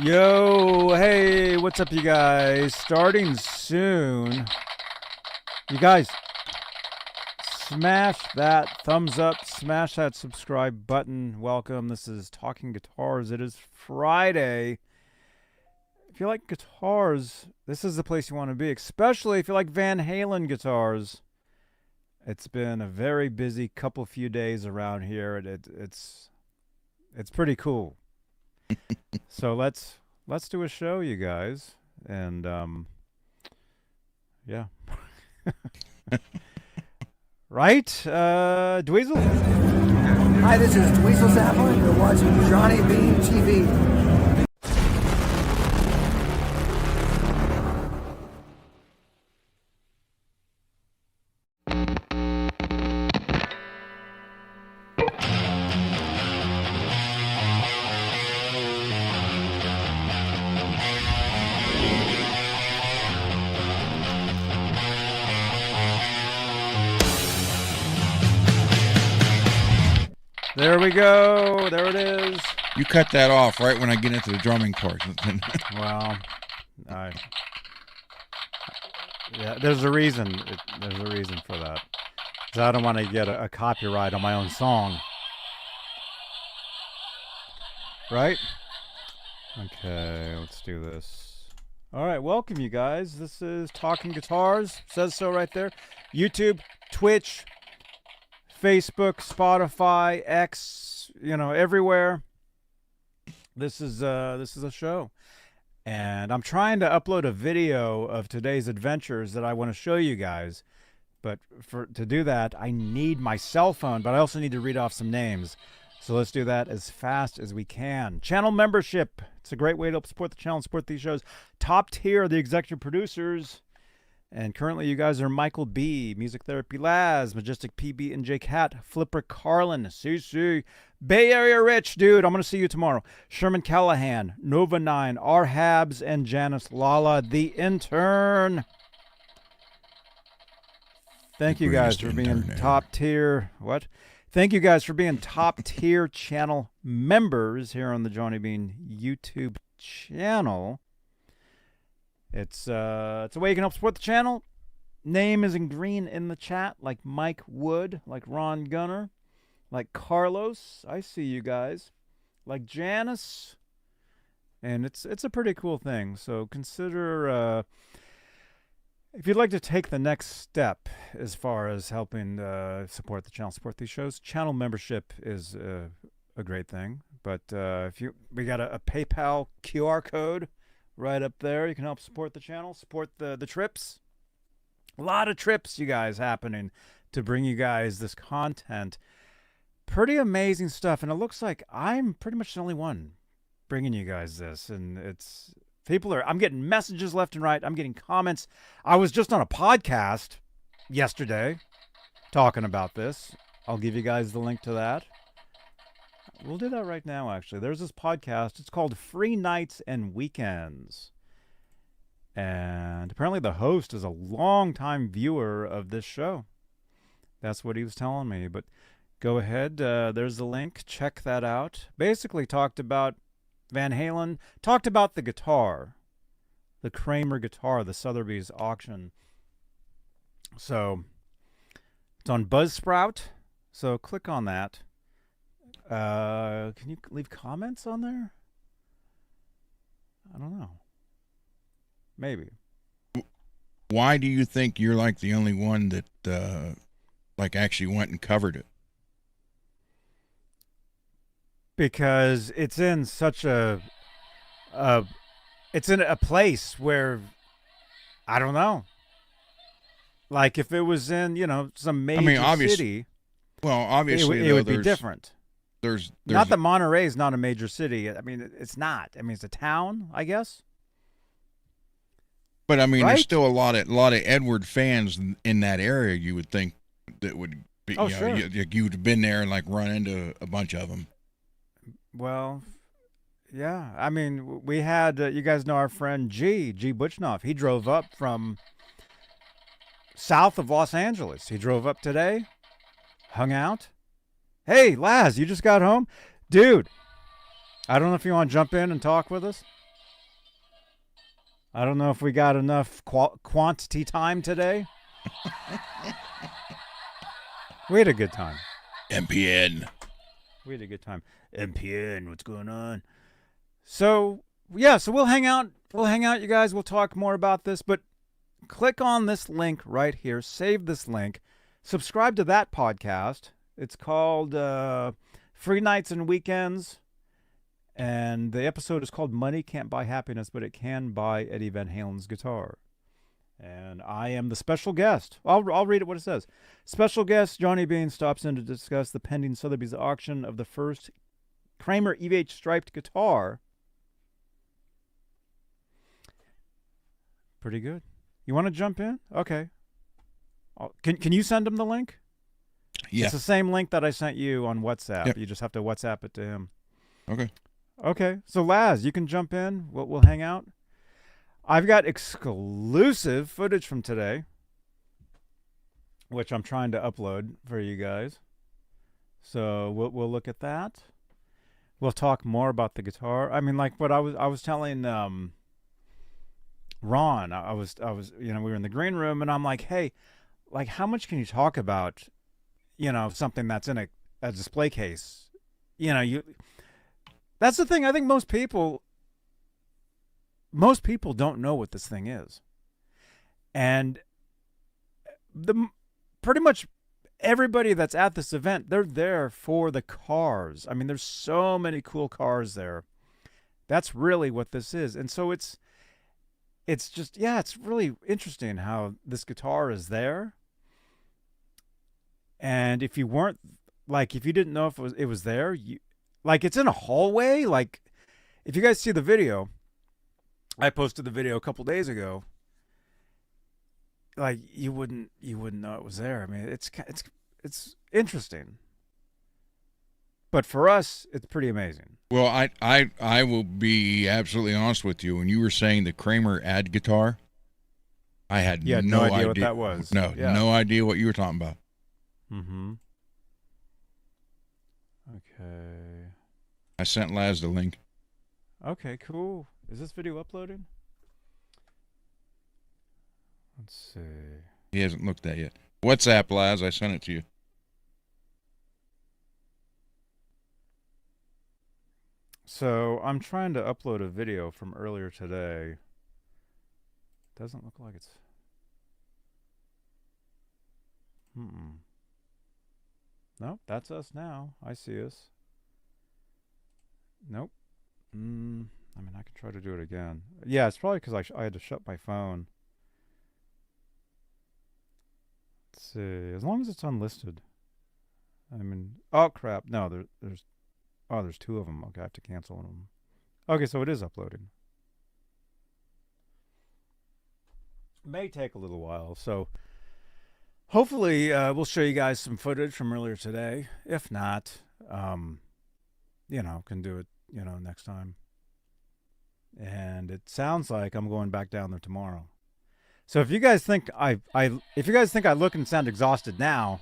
Yo, hey, what's up, you guys? Starting soon. You guys, smash that thumbs up, smash that subscribe button. Welcome. This is Talking Guitars. It is Friday. If you like guitars, this is the place you want to be, especially if you like Van Halen guitars. It's been a very busy few days around here. It's pretty cool. So let's do a show, you guys, and yeah, right, Dweezil. Hi, this is Dweezil Zappa. You're watching Johnny Beane TV. There we go. There it is. You cut that off right when I get into the drumming part. Well, yeah, there's a reason. There's a reason for that. 'Cause I don't want to get a copyright on my own song. Right? Okay, let's do this. All right, welcome, you guys. This is Talking Guitars. Says so right there. YouTube, Twitch, Facebook, Spotify, X, everywhere. This is a show. And I'm trying to upload a video of today's adventures that I want to show you guys. But to do that, I need my cell phone, but I also need to read off some names. So let's do that as fast as we can. Channel membership. It's a great way to help support the channel and support these shows. Top tier, the executive producers. And currently, you guys are Michael B, Music Therapy Laz, Majestic PB and J Cat, Flipper Carlin, CC, Bay Area Rich, dude, I'm going to see you tomorrow. Sherman Callahan, Nova 9, R Habs, and Janice Lala, the intern. Thank you guys for being top tier. What? Thank you guys for being top tier channel members here on the Johnny Beane YouTube channel. It's a way you can help support the channel. Name is in green in the chat, like Mike Wood, like Ron Gunner, like Carlos. I see you guys, like Janice, and it's a pretty cool thing. So consider if you'd like to take the next step as far as helping support the channel, support these shows. Channel membership is a great thing, but we got a PayPal QR code. Right up there. You can help support the channel, support the trips. A lot of trips, you guys, happening to bring you guys this content. Pretty amazing stuff. And it looks like I'm pretty much the only one bringing you guys this. And I'm getting messages left and right. I'm getting comments. I was just on a podcast yesterday talking about this. I'll give you guys the link to that. We'll do that right now, actually. There's this podcast. It's called Free Nights and Weekends. And apparently the host is a longtime viewer of this show. That's what he was telling me. But go ahead. There's the link. Check that out. Basically talked about Van Halen. Talked about the guitar. The Kramer guitar, the Sotheby's auction. So it's on Buzzsprout. So click on that. Can you leave comments on there? I don't know. Maybe. Why do you think you're like the only one that actually went and covered it? Because it's in such it's in a place where I don't know. Like if it was in, some major city. Well, obviously it would be different. There's not that Monterey is not a major city. I mean, it's not. I mean, it's a town, I guess. But I mean, right? There's still a lot of Edward fans in that area. You would think that would be. Oh, sure. You would have been there and run into a bunch of them. Well, yeah. I mean, we had you guys know our friend G Butchnoff. He drove up from south of Los Angeles. He drove up today, hung out. Hey, Laz, you just got home? Dude, I don't know if you want to jump in and talk with us. I don't know if we got enough quantity time today. We had a good time. MPN. We had a good time. MPN, what's going on? So, yeah, so we'll hang out. We'll hang out, you guys. We'll talk more about this. But click on this link right here. Save this link. Subscribe to that podcast. It's called Free Nights and Weekends. And the episode is called Money Can't Buy Happiness, but it can buy Eddie Van Halen's guitar. And I am the special guest. I'll read it what it says. Special guest Johnny Beane stops in to discuss the pending Sotheby's auction of the first Kramer EVH striped guitar. Pretty good. You want to jump in? Okay. Can you send him the link? Yeah. It's the same link that I sent you on WhatsApp. Yep. You just have to WhatsApp it to him. Okay. Okay. So Laz, you can jump in. We'll hang out. I've got exclusive footage from today, which I'm trying to upload for you guys. So we'll look at that. We'll talk more about the guitar. I mean, like what I was telling Ron. I was we were in the green room, and I'm like, hey, like how much can you talk about, something that's in a display case? That's the thing. I think most people don't know what this thing is. And pretty much everybody that's at this event, they're there for the cars. I mean, there's so many cool cars there. That's really what this is. And so it's just, it's really interesting how this guitar is there. And if you didn't know if it was there, it's in a hallway. Like, if you guys see the video, I posted the video a couple days ago. Like, you wouldn't know it was there. I mean, it's interesting. But for us, it's pretty amazing. Well, I will be absolutely honest with you. When you were saying the Kramer ad guitar, I had no idea what that was. No idea what you were talking about. Mm-hmm. Okay. I sent Laz the link. Okay, cool. Is this video uploading? Let's see. He hasn't looked at it yet. WhatsApp, Laz. I sent it to you. So I'm trying to upload a video from earlier today. Doesn't look like it's. Nope, that's us now. I see us. Nope. I mean, I can try to do it again. Yeah, it's probably because I had to shut my phone. Let's see. As long as it's unlisted. I mean, oh crap! No, there's two of them. Okay, I have to cancel them. Okay, so it is uploading. May take a little while, so hopefully we'll show you guys some footage from earlier today. If not, can do it, next time. And it sounds like I'm going back down there tomorrow. So if you guys think I look and sound exhausted now,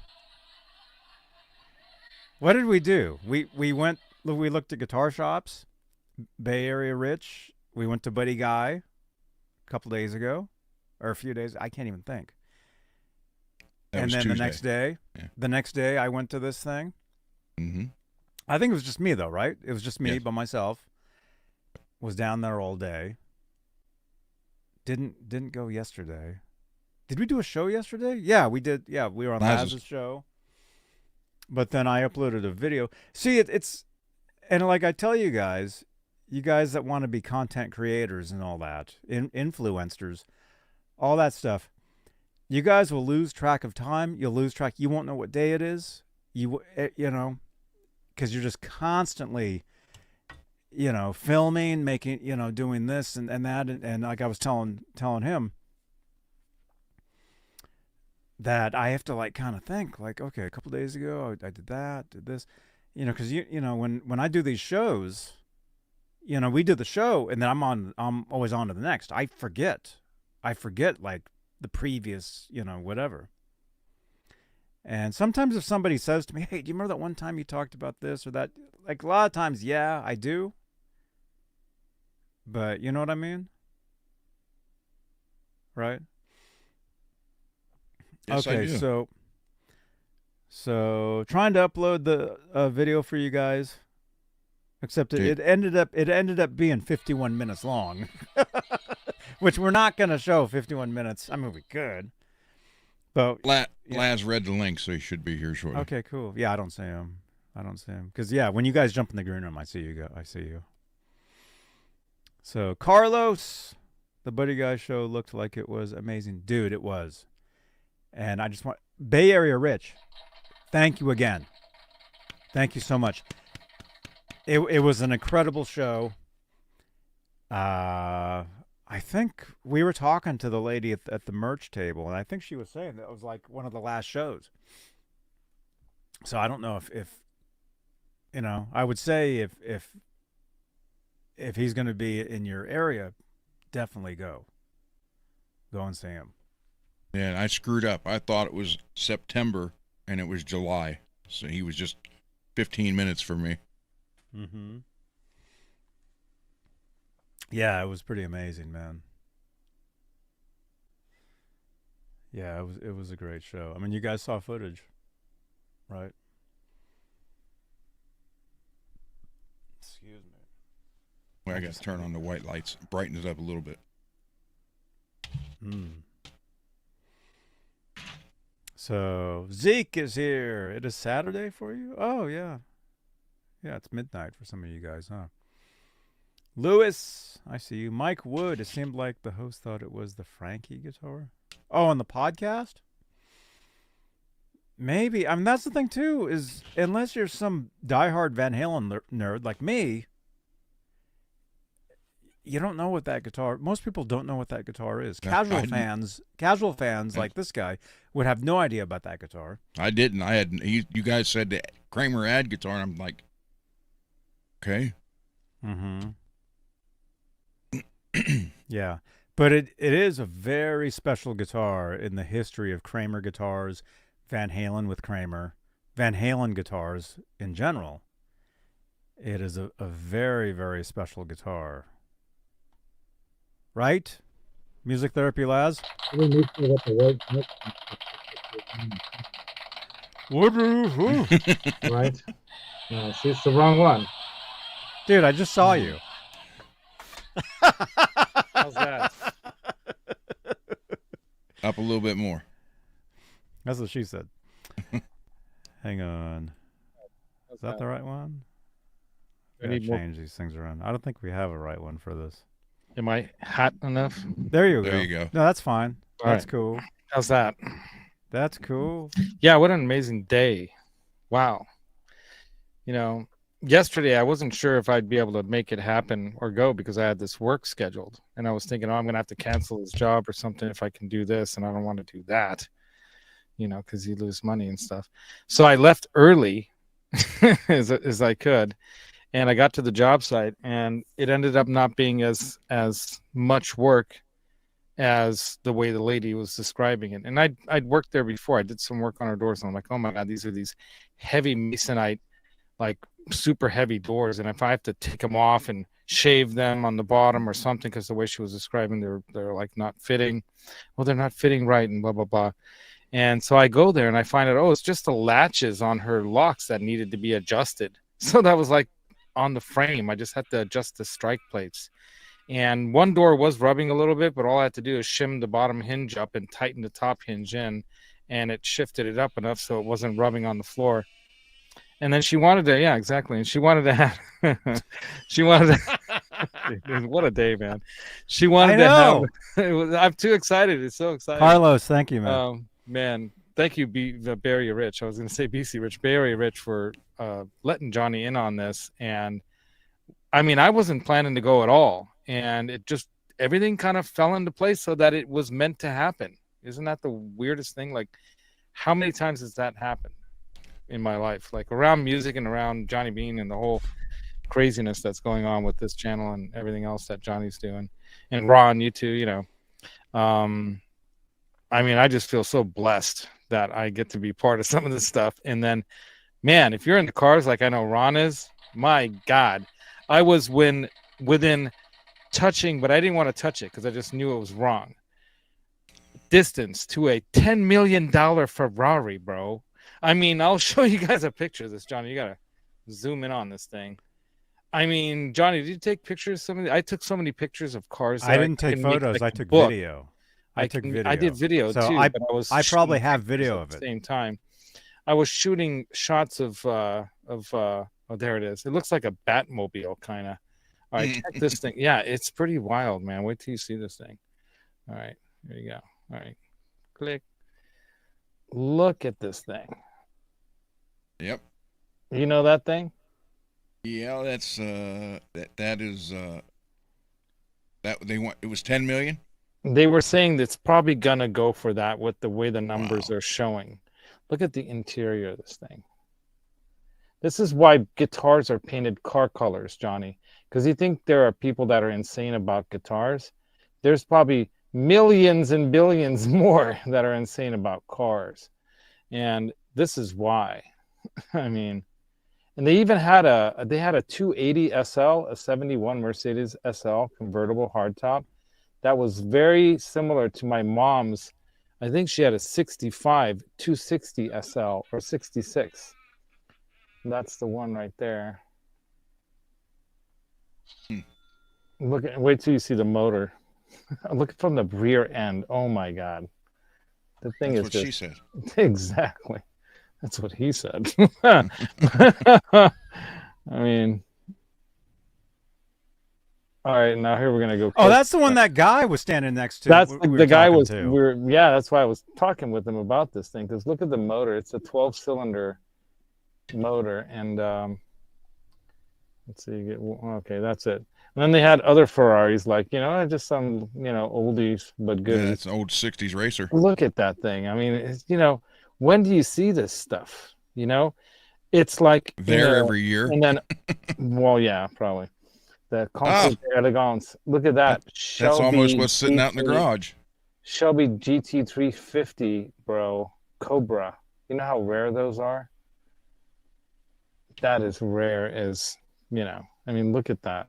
what did we do? We looked at guitar shops, Bay Area Rich. We went to Buddy Guy a couple days ago, or a few days. I can't even think. That was then Tuesday. the next day I went to this thing. Mm-hmm. I think it was just me though, right? It was just me Yes. by myself. Was down there all day. Didn't go yesterday. Did we do a show yesterday? Yeah, we did. Yeah, we were on Laz's show. But then I uploaded a video. See, it's and like I tell you guys that want to be content creators and all that, influencers, all that stuff, you guys will lose track of time. You'll lose track. You won't know what day it is. Because you're just constantly, filming, making, doing this and that. And like I was telling him that I have to like kind of think like, okay, a couple days ago I did that, did this, because when I do these shows, we do the show and then I'm always on to the next. I forget like the previous, whatever. And sometimes if somebody says to me, hey, do you remember that one time you talked about this or that? Like a lot of times, yeah, I do. But you know what I mean? right? Yes, I Okay, do. so trying to upload the video for you guys, except Okay. it ended up being 51 minutes long, which we're not gonna show 51 minutes. I mean, we could, but yeah. Laz read the link, so he should be here shortly. Okay, cool. Yeah, I don't see him. Because yeah, when you guys jump in the green room, I see you. I see you. So Carlos, the Buddy Guy show looked like it was amazing, dude. It was, and I just want Bay Area Rich. Thank you again. Thank you so much. It was an incredible show. I think we were talking to the lady at the merch table, and I think she was saying that it was like one of the last shows. So I don't know if I would say if he's going to be in your area, definitely go and see him. Yeah, and I screwed up. I thought it was September, and it was July. So he was just 15 minutes for me. Mm-hmm. Yeah, it was pretty amazing, man. Yeah, it was a great show. I mean, you guys saw footage, right? Excuse me. Well, I got to turn on the white lights, brighten it up a little bit. So Zeke is here. It is Saturday for you? Oh, yeah. Yeah, it's midnight for some of you guys, huh? Lewis, I see you. Mike Wood, it seemed like the host thought it was the Frankie guitar. Oh, on the podcast? Maybe. I mean, that's the thing, too, is unless you're some diehard Van Halen nerd like me, you don't know what that guitar. Most people don't know what that guitar is. Casual fans like this guy would have no idea about that guitar. I didn't. You guys said the Kramer ad guitar, and I'm like, okay. Mm-hmm. Yeah, but it is a very special guitar in the history of Kramer guitars, Van Halen with Kramer, Van Halen guitars in general. It is a very, very special guitar. Right? Music Therapy Laz? Right? No, see, it's the wrong one. Dude, I just saw you. How's that? Up a little bit more. That's what she said. Hang on. Is that the right one? I gotta change these things around. I don't think we have a right one for this. Am I hot enough? There you go. There you go. No, that's fine. That's right. cool. How's that? That's cool. Yeah, what an amazing day. Wow. Yesterday I wasn't sure if I'd be able to make it happen or go because I had this work scheduled. And I was thinking, I'm going to have to cancel this job or something if I can do this. And I don't want to do that, because you lose money and stuff. So I left early as I could. And I got to the job site, and it ended up not being as much work as the way the lady was describing it. And I'd worked there before. I did some work on her doors, and I'm like, oh my God, these are these heavy masonite, like super heavy doors. And if I have to take them off and shave them on the bottom or something, because the way she was describing, they're like not fitting. Well, they're not fitting right, and blah blah blah. And so I go there and I find out, oh, it's just the latches on her locks that needed to be adjusted. So that was like on the frame. I just had to adjust the strike plates, and one door was rubbing a little bit, but all I had to do is shim the bottom hinge up and tighten the top hinge in, and it shifted it up enough so it wasn't rubbing on the floor. And then she wanted to, yeah, exactly. And she wanted to have, what a day, man. She wanted to have, I'm too excited. It's so exciting. Carlos, thank you, man. Man, thank you, Bay Area Rich. I was going to say BC Rich, Bay Area Rich for letting Johnny in on this. And I mean, I wasn't planning to go at all. And it just, everything kind of fell into place so that it was meant to happen. Isn't that the weirdest thing? Like, how many times has that happened in my life? Like around music and around Johnny Beane and the whole craziness that's going on with this channel and everything else that Johnny's doing. And Ron, you too, I mean, I just feel so blessed that I get to be part of some of this stuff. And then, man, if you're in the cars like I know Ron is, my God, I was within touching, but I didn't want to touch it because I just knew it was wrong. distance to a $10 million Ferrari, bro. I mean, I'll show you guys a picture of this, Johnny. You gotta zoom in on this thing. I mean, Johnny, did you take pictures? I took so many pictures of cars. I didn't take photos. I took video. I took video. I did video so too. I probably have video of it. At the same time, I was shooting shots of oh, there it is. It looks like a Batmobile kind of. All right, check this thing. Yeah, it's pretty wild, man. Wait till you see this thing. All right, here you go. All right, click. Look at this thing. Yep. You know that thing? Yeah, that's that is that they want. It was 10 million. They were saying that's probably gonna go for that with the way the numbers are showing. Look at the interior of this thing. This is why guitars are painted car colors, Johnny. Because you think there are people that are insane about guitars. There's probably millions and billions more that are insane about cars. And this is why. I mean, and they even had a 280 SL, a 71 Mercedes SL convertible hardtop. That was very similar to my mom's. I think she had a 65 260 SL or 66. That's the one right there. Wait till you see the motor. Look from the rear end. Oh my God. The thing That's is what she said. Exactly. That's what he said. I mean, all right, now here we're gonna go. Oh, that's the one that guy was standing next to. That's the guy was. Yeah, that's why I was talking with him about this thing. Because look at the motor; it's a 12-cylinder motor, and let's see. Okay, that's it. And then they had other Ferraris, like just some oldies but good. Yeah, that's an old '60s racer. Look at that thing. I mean, when do you see this stuff? It's like there every year. And then, well, yeah, probably. The Concert Elegance. Look at that. That's almost what's sitting out in the garage. Shelby GT350, bro. Cobra. You know how rare those are? That is rare as, I mean, look at that.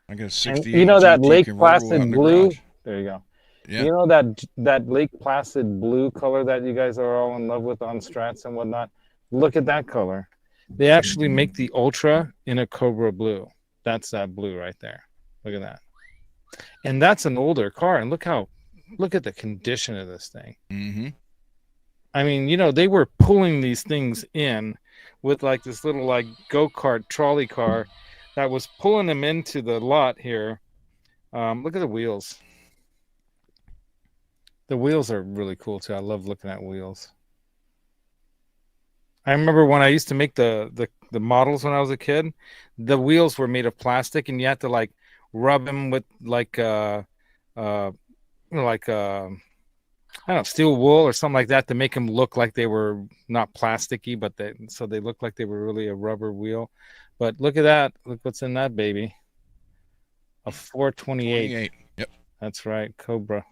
I got a 60. You know that Lake Placid blue? There you go. Yeah. You know that Lake Placid blue color that you guys are all in love with on Strats and whatnot? Look at that color. They actually make the Ultra in a Cobra blue. That's that blue right there. Look at that. And that's an older car. And look at the condition of this thing. Mm-hmm. I mean, they were pulling these things in with like this little like go-kart trolley car that was pulling them into the lot here. Look at the wheels. The wheels are really cool too. I love looking at wheels. I remember when I used to make the models when I was a kid, the wheels were made of plastic, and you had to like rub them with like I don't know, steel wool or something like that to make them look like they were not plasticky, but so they looked like they were really a rubber wheel. But look at that. Look what's in that baby. A 428. Yep. That's right, Cobra.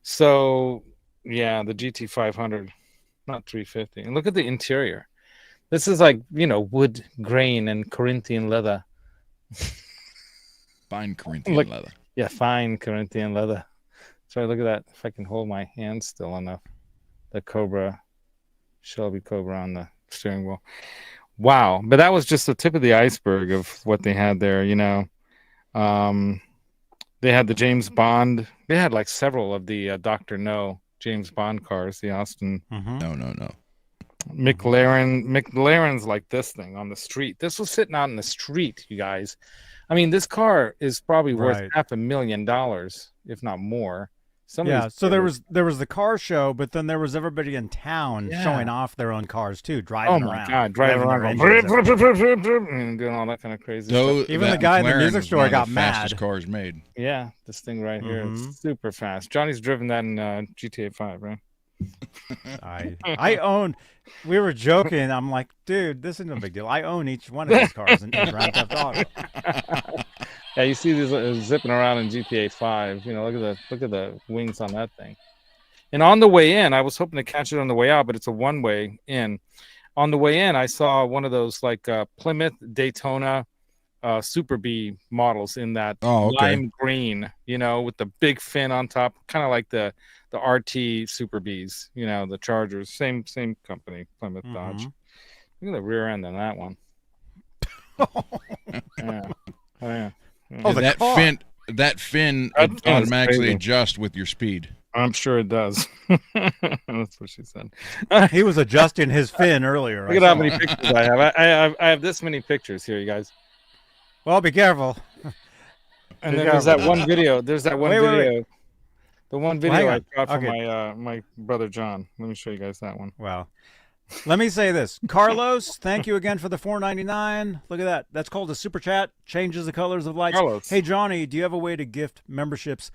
So, yeah, the GT500, not 350. And look at the interior. This is like, wood grain and Corinthian leather. Fine Corinthian leather. Yeah, fine Corinthian leather. Sorry, look at that. If I can hold my hand still enough. The Cobra, Shelby Cobra on the steering wheel. Wow. But that was just the tip of the iceberg of what they had there, They had the James Bond. They had like several of the Dr. No James Bond cars, the Austin. Mm-hmm. No. McLaren's like this thing on the street. This was sitting out in the street, you guys. I mean, this car is probably worth $500,000, if not more. So there was the car show, but then there was everybody in town showing off their own cars too, driving around. Oh my God, driving around and doing all that kind of crazy stuff. Even the guy in the music store got mad. Fastest cars made. Yeah, this thing right here is super fast. Johnny's driven that in GTA 5, right? I own. We were joking. I'm like, dude, this isn't a big deal. I own each one of these cars in Grand Theft Auto. Yeah, you see these zipping around in GTA 5. Look at the wings on that thing. And on the way in, I was hoping to catch it on the way out, but it's a one-way in. On the way in, I saw one of those like Plymouth Daytona Super B models in that Oh, okay. lime green, with the big fin on top, kind of like the RT Super Bs, the Chargers, same company, Plymouth Dodge. Look at the rear end on that one. Yeah. Oh yeah. Oh, the car. That fin That fin is automatically crazy. adjusts with your speed. I'm sure it does. That's what she said. He was adjusting his fin earlier. Look at how many pictures I have. I have this many pictures here, you guys. Well, be careful. And then there's that one video. There's that one video. Wait. The one video Well, I shot for okay. my brother John. Let me show you guys that one. Wow. Let me say this. Carlos, thank you again for the $4.99. Look at that. That's called a super chat. Changes the colors of lights. Carlos. Hey, Johnny, do you have a way to gift memberships?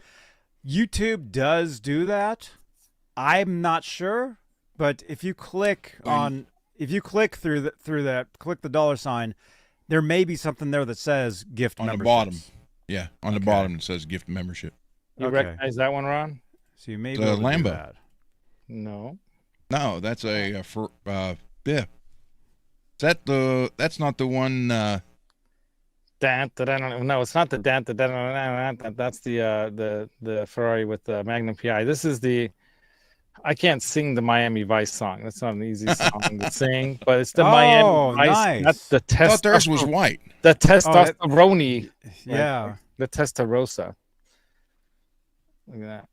YouTube does do that. I'm not sure, but if you click through that, click the $, there may be something there that says gift on memberships. The bottom. Yeah, on the bottom it says gift membership. You recognize that one, Ron? So you may be able to Lambo. do that. No, that's a for yeah. That's not the one. No, it's not the That's the Ferrari with the Magnum PI. This is I can't sing the Miami Vice song. That's not an easy song to sing, but it's the Miami Vice. Nice. That's the test. I thought theirs was white. The testosterone. Yeah. The Testarossa. Look at that.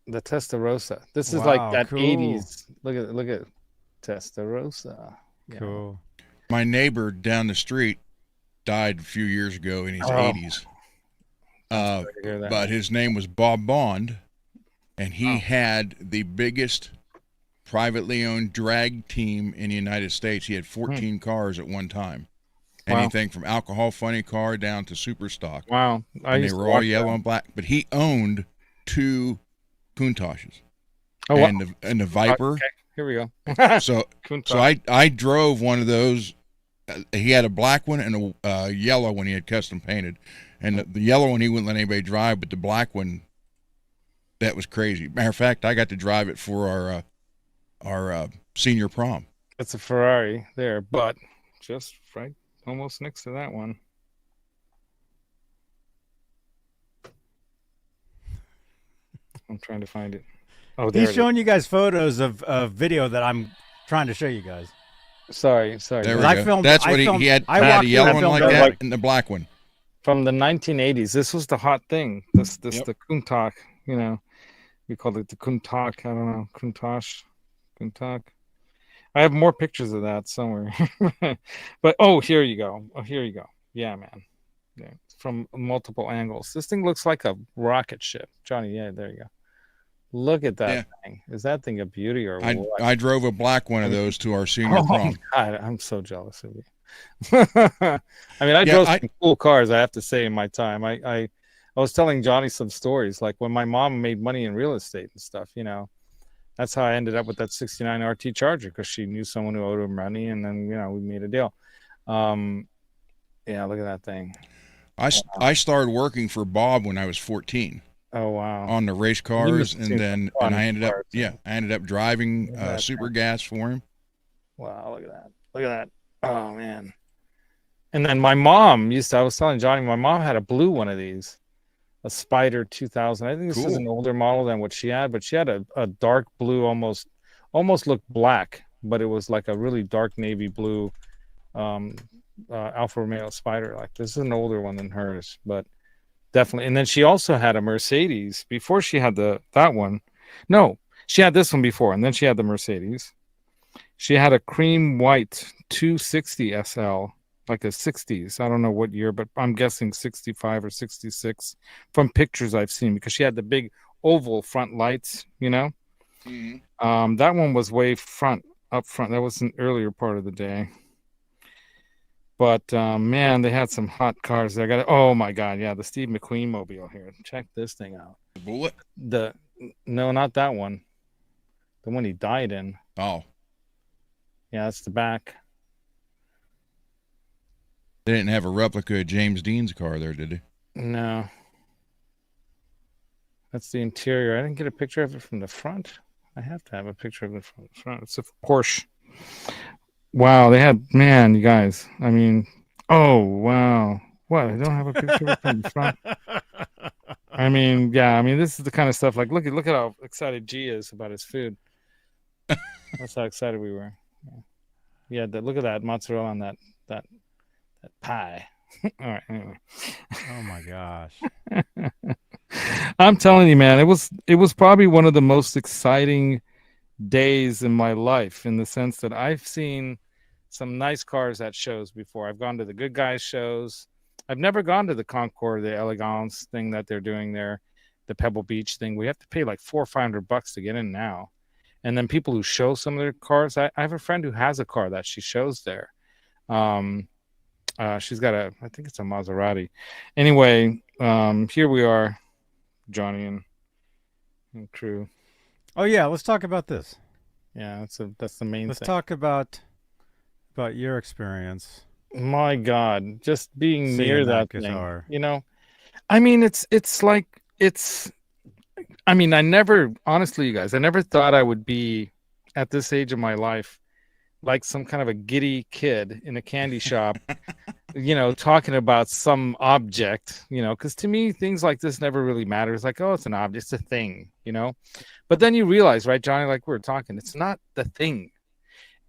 The Testarossa. This is like that cool. 80s. Look at Testarossa. Yeah. Cool. My neighbor down the street died a few years ago in his 80s. But his name was Bob Bond, and he had the biggest privately owned drag team in the United States. He had 14 cars at one time. Anything from alcohol funny car down to super stock. Wow. And they were all yellow and black. But he owned 2 Countachs. Oh, and the Viper. Okay, here we go. so I drove one of those. He had a black one and a yellow one he had custom painted. And the yellow one he wouldn't let anybody drive, but the black one, that was crazy. Matter of fact, I got to drive it for our senior prom. It's a Ferrari there, but just right almost next to that one. I'm trying to find it. Oh, there. He's showing you guys photos of video that I'm trying to show you guys. Sorry. There we go. That's what he had a yellow one like that and the black one. From the 1980s. This was the hot thing. The Countach, we called it the Countach. I don't know. Countach. I have more pictures of that somewhere. But here you go. Yeah, man. Yeah. From multiple angles. This thing looks like a rocket ship. Johnny, yeah, there you go. Look at that thing. Is that thing a beauty or what? I drove a black one of those to our senior prom. God, I'm so jealous of you. I mean, I drove some cool cars, I have to say, in my time. I was telling Johnny some stories, like when my mom made money in real estate and stuff, That's how I ended up with that 69 RT Charger, because she knew someone who owed her money, and then, we made a deal. Yeah, look at that thing. I started working for Bob when I was 14. Oh wow! On the race cars, and I ended up driving super gas for him. Wow! Look at that! Oh man! And then my mom I was telling Johnny, my mom had a blue one of these, a Spider 2000. I think this is an older model than what she had, but she had a dark blue, almost looked black, but it was like a really dark navy blue, Alfa Romeo Spider. Like, this is an older one than hers, but. Definitely. And then she also had a Mercedes before she had that one. No, she had this one before, and then she had the Mercedes. She had a cream white 260 SL, like a 60s. I don't know what year, but I'm guessing 65 or 66 from pictures I've seen, because she had the big oval front lights, Mm-hmm. That one was way up front. That was an earlier part of the day. But man, they had some hot cars there. Oh my God, yeah, the Steve McQueen mobile here. Check this thing out. The Bullet? No, not that one. The one he died in. Oh. Yeah, that's the back. They didn't have a replica of James Dean's car there, did they? No. That's the interior. I didn't get a picture of it from the front. I have to have a picture of it from the front. It's a Porsche. Wow, they had, man, you guys. I mean, Oh wow! What? I don't have a picture of it from the front. I mean, yeah. I mean, this is the kind of stuff. Like, look at how excited G is about his food. That's how excited we were. Yeah. Look at that mozzarella on that pie. All right. Anyway. Oh my gosh. I'm telling you, man, it was probably one of the most exciting days in my life, in the sense that I've seen some nice cars at shows before. I've gone to the Good Guys shows. I've never gone to the Concours, the Elegance thing that they're doing there, the Pebble Beach thing. We have to pay like $400 or $500 to get in now. And then people who show some of their cars. I have a friend who has a car that she shows there. She's got I think it's a Maserati. Anyway, here we are, Johnny and crew. Oh yeah, let's talk about this. Yeah, that's the main Let's thing. talk about your experience. My God, just being Seeing near that that guitar. thing, you know. I mean, it's like I mean, I never, honestly, you guys, I never thought I would be at this age of my life like some kind of a giddy kid in a candy shop, you know, talking about some object, you know, because to me, things like this never really matter. It's like, oh, it's an object, it's a thing, you know. But then you realize, right, Johnny, like we were talking, it's not the thing,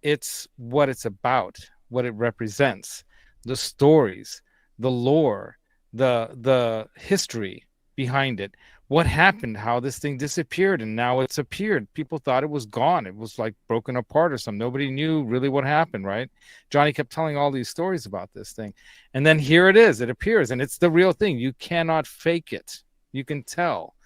it's what it's about, what it represents, the stories, the lore, the history behind it, what happened, how this thing disappeared and now it's appeared. People thought it was gone, it was like broken apart or something. Nobody knew really what happened, right? Johnny kept telling all these stories about this thing, and then here it is, it appears, and it's the real thing. You cannot fake it. You can tell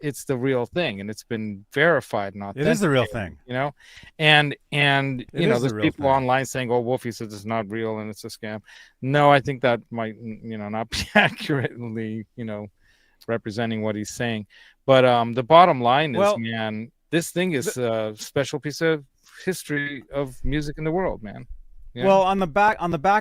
it's the real thing, and it's been verified and authentic. It is the real thing, you know. And you know, there's people thing. online saying, oh, Wolfie says it's not real and it's a scam. No, I think that might, you know, not be accurately, you know, representing what he's saying. But the bottom line is, man, this thing is a special piece of history of music in the world, man. Yeah. Well, on the back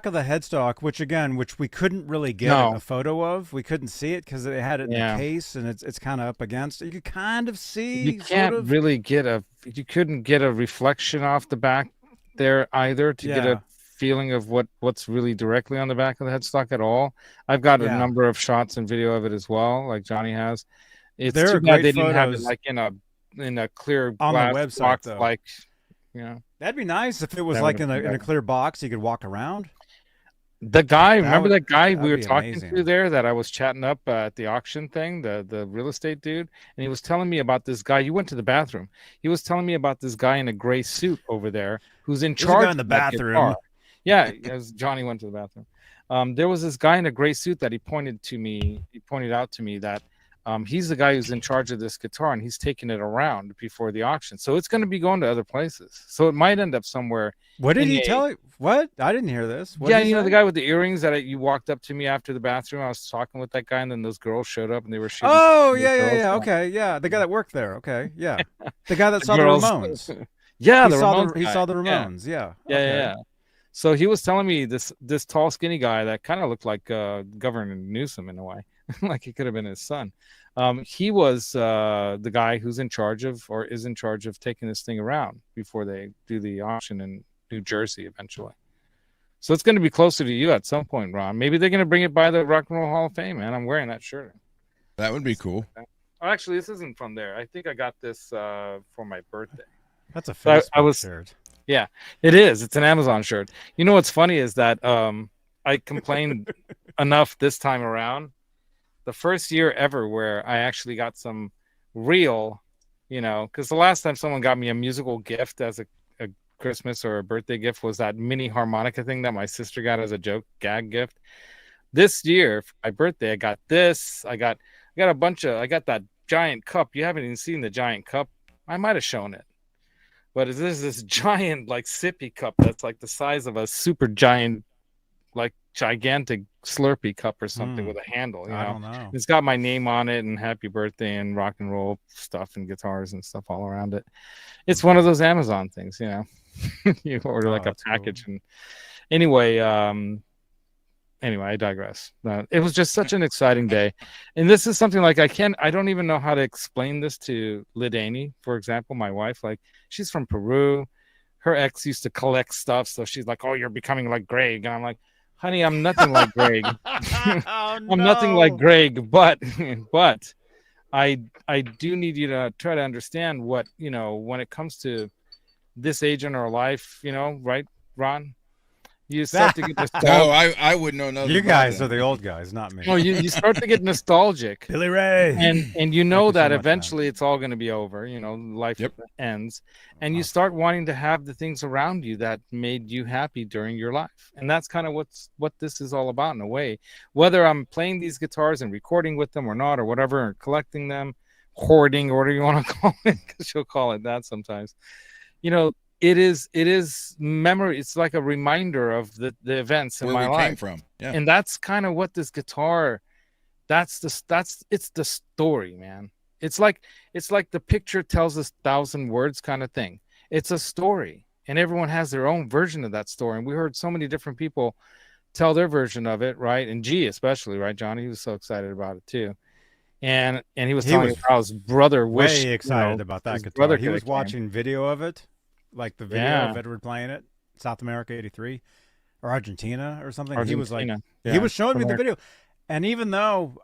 of the headstock, which we couldn't really get a photo of, we couldn't see it because they had it in the case and it's kind of up against. You could kind of see. You can't really get you couldn't get a reflection off the back there either to get a feeling of what's really directly on the back of the headstock at all. I've got a number of shots and video of it as well, like Johnny has. It's too bad they didn't have it like in a clear glass on the website, box, though. like, you know. That'd be nice if it was like in a clear box you could walk around. The guy, remember that guy we were talking to there that I was chatting up at the auction thing, the real estate dude, and he was telling me about this guy. You went to the bathroom. He was telling me about this guy in a gray suit over there who's in charge in the bathroom. Yeah, as Johnny went to the bathroom. There was this guy in a gray suit that he pointed out to me that he's the guy who's in charge of this guitar, and he's taking it around before the auction. So it's going to be going to other places. So it might end up somewhere. What did he tell you? What? I didn't hear this. Yeah, you know, the guy with the earrings that you walked up to me after the bathroom. I was talking with that guy, and then those girls showed up, and they were shooting. Oh, yeah. Okay, yeah. The guy that worked there. Okay, yeah. The guy that saw the Ramones. Yeah, he saw the Ramones. Yeah. So he was telling me this tall, skinny guy that kind of looked like Governor Newsom in a way, like he could have been his son. He was the guy who's in charge of, or is in charge of, taking this thing around before they do the auction in New Jersey eventually. So it's going to be closer to you at some point, Ron. Maybe they're going to bring it by the Rock and Roll Hall of Fame, man. I'm wearing that shirt. That would be cool. Oh, actually, this isn't from there. I think I got this for my birthday. That's a Facebook shirt. Yeah, it is. It's an Amazon shirt. You know what's funny is that I complained enough this time around. The first year ever where I actually got some real, you know, because the last time someone got me a musical gift as a Christmas or a birthday gift was that mini harmonica thing that my sister got as a gag gift. This year, for my birthday, I got this. I got that giant cup. You haven't even seen the giant cup. I might have shown it. But it is this giant, like, sippy cup that's like the size of a super giant, like, gigantic Slurpee cup or something with a handle. You know? I don't know. It's got my name on it and happy birthday and rock and roll stuff and guitars and stuff all around it. It's one of those Amazon things, you know. You order like a package. Cool. And anyway, I digress. It was just such an exciting day. And this is something like I don't even know how to explain this to Lidani, for example, my wife. Like, she's from Peru. Her ex used to collect stuff. So she's like, oh, you're becoming like Greg. And I'm like, honey, I'm nothing like Greg. Oh, I'm nothing like Greg, but I do need you to try to understand what, when it comes to this age in our life, right, Ron? You start to get nostalgic. No, I would know nothing. You about guys that. are the old guys, not me. No, you start to get nostalgic. Billy Ray. And you know you so that much, eventually it's all going to be over, life ends, and you start wanting to have the things around you that made you happy during your life. And that's kind of what this is all about in a way, whether I'm playing these guitars and recording with them or not, or whatever, or collecting them, hoarding, or whatever you want to call it, because you'll call it that sometimes. It is memory. It's like a reminder of the events in my life. Where we came from. Yeah. And that's kind of what this guitar, it's the story, man. It's like the picture tells us 1,000 words kind of thing. It's a story, and everyone has their own version of that story. And we heard so many different people tell their version of it, right? And G especially, right, Johnny? He was so excited about it too. And he was telling me how his brother way excited about that guitar. He was watching video of it. Like the video of Edward playing it, South America '83 or Argentina or something. He was like, he was showing me the video, and even though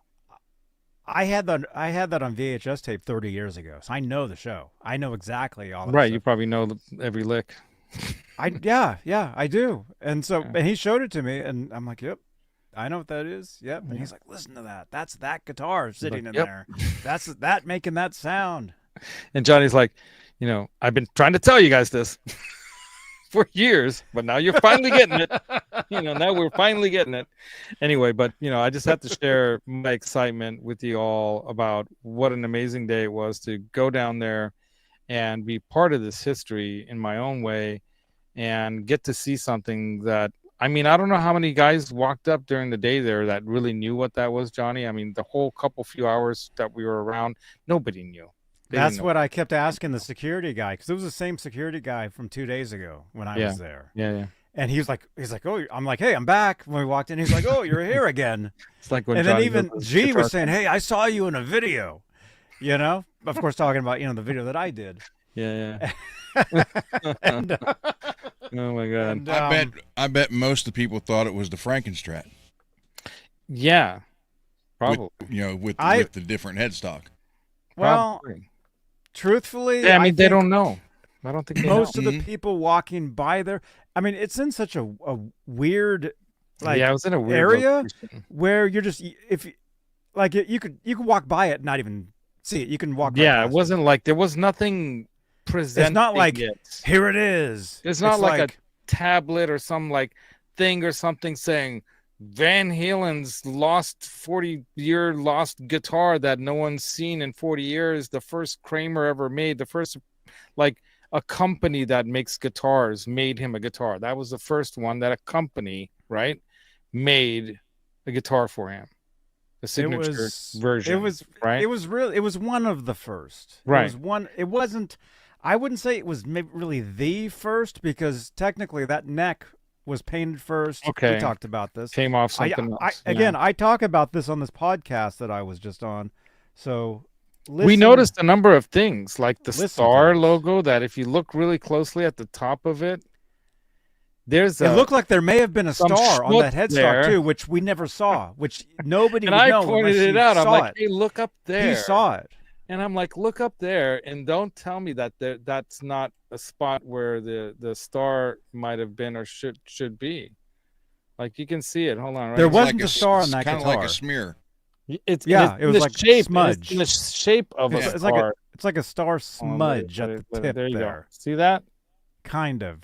I had that on VHS tape 30 years ago, so I know the show. I know exactly all. Right, you probably know every lick. I do. And so, and he showed it to me, and I'm like, yep, I know what that is. Yep. And he's like, listen to that. That's that guitar sitting in there. That's that making that sound. And Johnny's like, I've been trying to tell you guys this for years, but now you're finally getting it. Now we're finally getting it. Anyway, but I just have to share my excitement with you all about what an amazing day it was to go down there and be part of this history in my own way and get to see something that, I don't know how many guys walked up during the day there that really knew what that was, Johnny. The whole few hours that we were around, nobody knew. That's what I kept asking the security guy, because it was the same security guy from 2 days ago when I was there. Yeah. And he's like, oh, I'm like, hey, I'm back. When we walked in, he's like, oh, you're here again. It's like when and Johnny then even G was saying, hey, I saw you in a video. Of course, talking about the video that I did. Yeah. And, oh my God! And, I bet most of the people thought it was the Frankenstrat. Yeah, probably. With the different headstock. Well. Truthfully, they don't know. I don't think most of the people walking by there. It's in such a weird, it was in a weird area location. where you're just you could walk by it and not even see it. You can walk. Yeah, it wasn't like there was nothing presenting. It's not like it. Here it is. It's not like a tablet or some thing or something saying Van Halen's 40-year lost guitar that no one's seen in 40 years. The first Kramer ever made, the first a company that makes guitars made him a guitar. That was the first one that a company, right, made a guitar for him. The signature version. It was right. It was one of the first. Right. It wasn't. I wouldn't say it was really the first, because technically that neck was painted first. Okay. We talked about this. Came off something else. I talk about this on this podcast that I was just on. So we noticed a number of things, like the star logo, that if you look really closely at the top of it, it looked like there may have been a star on that headstock too, which we never saw, which nobody would know. And I pointed it out. I'm like, hey, look up there. He saw it. And I'm like, look up there, and don't tell me that that's not a spot where the star might have been or should be. Like, you can see it. Hold on. Right? There wasn't a star on that guitar. Kind of like a smear. It was like a smudge. It's in the shape of a star. It's like a star smudge at the tip there. You there. Go. See that? Kind of.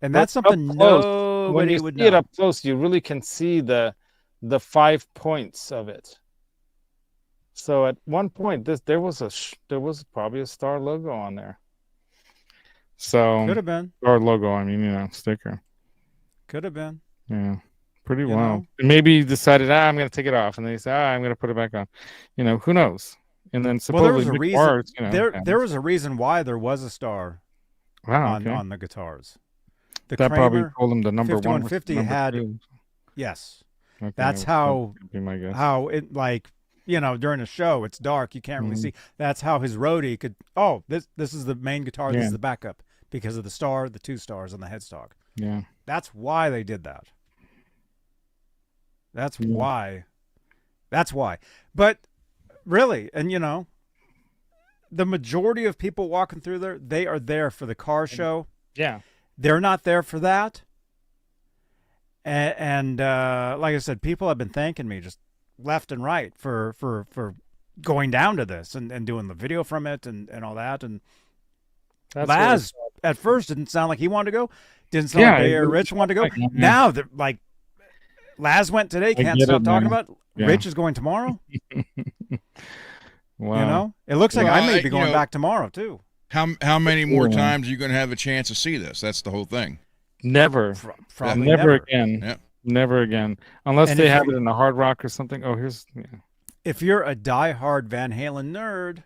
And that's something nobody when you would see know. It up close, you really can see the 5 points of it. So at one point, there was probably a star logo on there. So could have been star logo. Sticker. Could have been. Yeah, pretty well. And maybe he decided, I'm going to take it off, and then he said, I'm going to put it back on. Who knows? And then supposedly there was a reason. There was a reason why there was a star on the guitars. The that Kramer probably told him the number 5150 one had. two. Yes, Okay, that's how. That'd be my guess. How it during a show it's dark, you can't really see. That's how his roadie could. Oh, this is the main guitar. This is the backup because of the 2 stars on the headstock. Yeah, that's why they did that. That's why. That's why. But really, and you know, the majority of people walking through there, they are there for the car show. Yeah. They're not there for that. And like I said, people have been thanking me just left and right for going down to this and doing the video from it and all that. And That's Laz at first didn't sound like he wanted to go. Didn't sound like Bay Area Rich wanted to go. Yeah. Now that like Laz went today, can't stop talking about it. Yeah. Rich is going tomorrow. Wow. You know, it looks like Well, I may be going back tomorrow too. How many more times are you going to have a chance to see this? That's the whole thing. Never. Probably Never again. Yep. Never again. Unless And they if have you- it in the Hard Rock or something. Oh, here's. Yeah. If you're a diehard Van Halen nerd,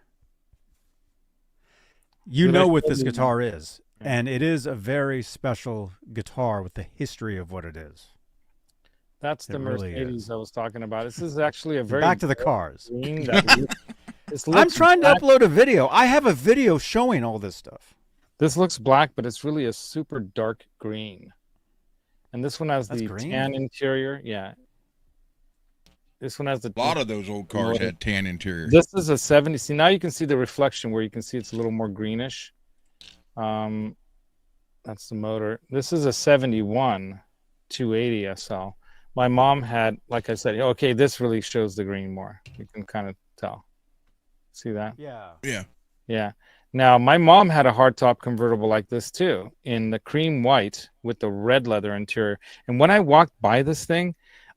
you Did know I what tell this you- guitar is. And it is a very special guitar with the history of what it is. That's the It really Mercedes is. I was talking about. This is actually a very Back to the cars. green that this I'm looks trying to black. upload a video. I have a video showing all this stuff. This looks black, but it's really a super dark green. And this one has That's the green? tan interior. Yeah. This one has the A lot of those old cars had tan interior. This is a 70. See, now you can see the reflection where you can see it's a little more greenish. That's the motor. This is a 71 280 SL. My mom had, like I said, okay, this really shows the green more. You can kind of tell. See that? Yeah. Yeah. Yeah. Now, my mom had a hardtop convertible like this too, in the cream white with the red leather interior. And when I walked by this thing,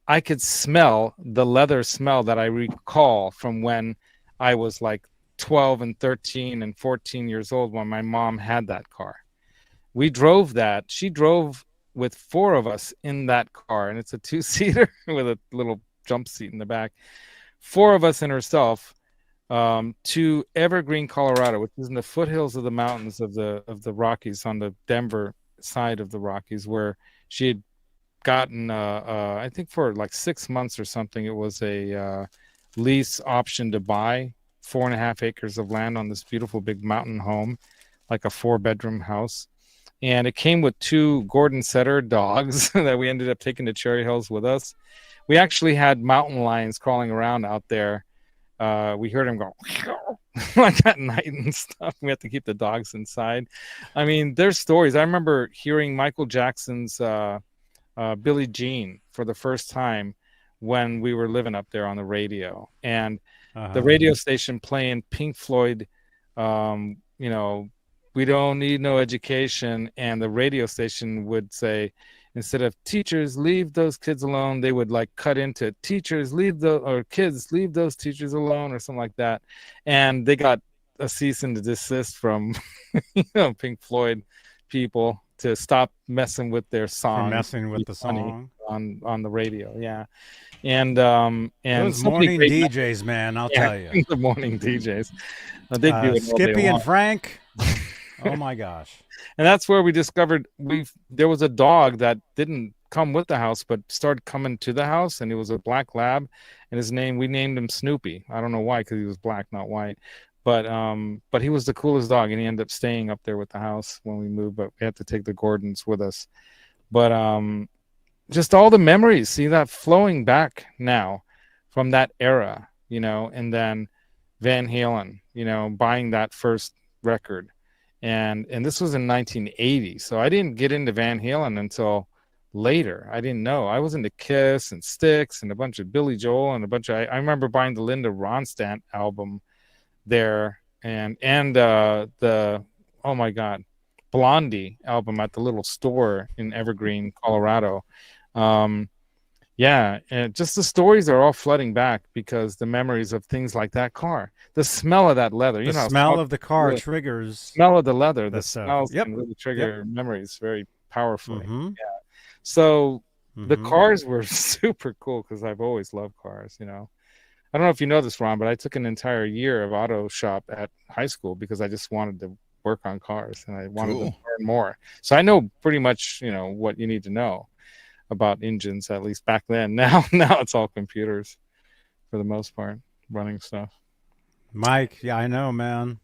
I could smell the leather smell that I recall from when I was like 12 and 13 and 14 years old when my mom had that car. We drove that. She drove with 4 of us in that car, and it's a 2-seater with a little jump seat in the back. 4 of us and herself to Evergreen, Colorado, which is in the foothills of the mountains of the Rockies, on the Denver side of the Rockies, where she had gotten I think for like 6 months or something, it was a lease option to buy 4.5 acres of land on this beautiful big mountain home, like a 4-bedroom house. And it came with 2 Gordon Setter dogs that we ended up taking to Cherry Hills with us. We actually had mountain lions crawling around out there. We heard them go like at night and stuff. We had to keep the dogs inside. I mean, there's stories. I remember hearing Michael Jackson's Billie Jean for the first time when we were living up there on the radio. And the radio station playing Pink Floyd, you know, we don't need no education. And the radio station would say, instead of teachers, leave those kids alone, they would like cut into teachers, or kids, leave those teachers alone, or something like that. And they got a cease and desist from Pink Floyd people to stop messing with their song. Messing with the song on the radio. Yeah. And those morning DJs, man, I'll tell you. The morning DJs. They do it all day Skippy and long. Frank. Oh my gosh. And that's where we discovered there was a dog that didn't come with the house, but started coming to the house, and it was a black lab, and we named him Snoopy. I don't know why, because he was black, not white. But he was the coolest dog, and he ended up staying up there with the house when we moved, but we had to take the Gordons with us. But just all the memories, see that flowing back now from that era, you know, and then Van Halen, you know, buying that first record. And this was in 1980, so I didn't get into Van Halen until later. I didn't know. I was into Kiss and Styx and a bunch of Billy Joel and a bunch of. I remember buying the Linda Ronstadt album there, and the oh my god, Blondie album at the little store in Evergreen, Colorado. Yeah, and just the stories are all flooding back because the memories of things like that car, the smell of that leather, The smell of the car triggers. Smell of the leather, the stuff. smells Yep. can really trigger memories very powerfully. Mhm. Yeah. So the Mhm. cars were super cool because I've always loved cars, you know. I don't know if you know this, Ron, but I took an entire year of auto shop at high school because I just wanted to work on cars and I wanted to learn more. So I know pretty much, you know, what you need to know about engines, at least back then. Now it's all computers for the most part, running stuff. Mike, yeah, I know, man.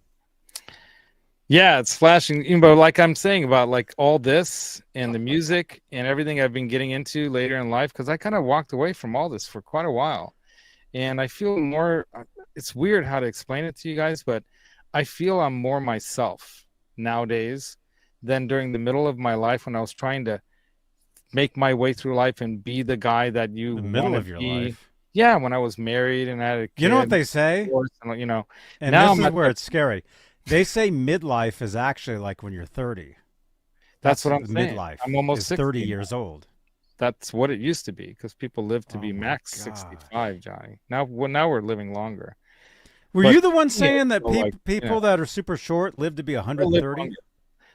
Yeah, it's flashing. But like I'm saying about like all this and the music and everything I've been getting into later in life, because I kind of walked away from all this for quite a while. And I feel more, it's weird how to explain it to you guys, but I feel I'm more myself nowadays than during the middle of my life when I was trying to make my way through life and be the guy that you The middle want of to your be. life. Yeah, when I was married and I had a kid. You know what they say? And, you know, And now this I'm is at where that- it's scary. They say midlife is actually like when you're 30. That's what I'm the saying. midlife. I'm almost is 60 30 now. years old. That's what it used to be because people lived to Oh be my max gosh. 65, Johnny. Now we're living longer. Were But you the one yeah, saying that so like, people you know, that are super short live to be live 130? longer.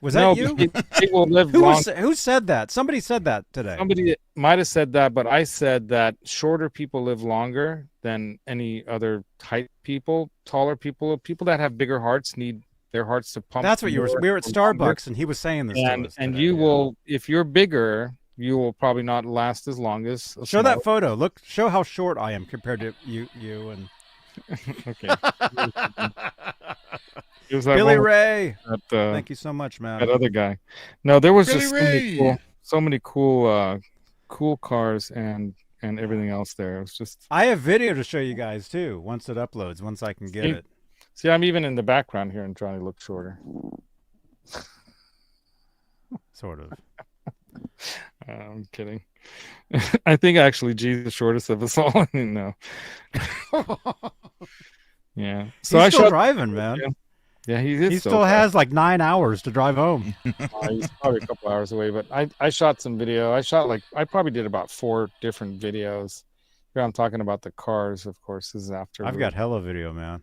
Was No, that you? people live Who long. who said that? Somebody said that today. Somebody might have said that, but I said that shorter people live longer than any other height people. Taller people, people that have bigger hearts need their hearts to pump. That's what you were. more We were at for longer. Starbucks, and he was saying this to us. And today, you yeah. will, if you're bigger, you will probably not last as long as a Show smaller. that photo. Look, show how short I am compared to you and Okay. It was that Billy one Ray. that, Thank you so much, man. that other guy. No, there was Billy just Ray. so many cool cars and everything else there. It was just. I have video to show you guys too. Once it uploads, once I can get it. See, I'm even in the background here, and Johnny looks shorter. Sort of. I'm kidding. I think actually G's the shortest of us all. No. Yeah. So He's I still shot. driving, man. Yeah, he is. He still has like 9 hours to drive home. He's probably a couple hours away, but I shot some video. I probably did about 4 different videos. Here I'm talking about the cars, of course. This is after I've got hella video, man.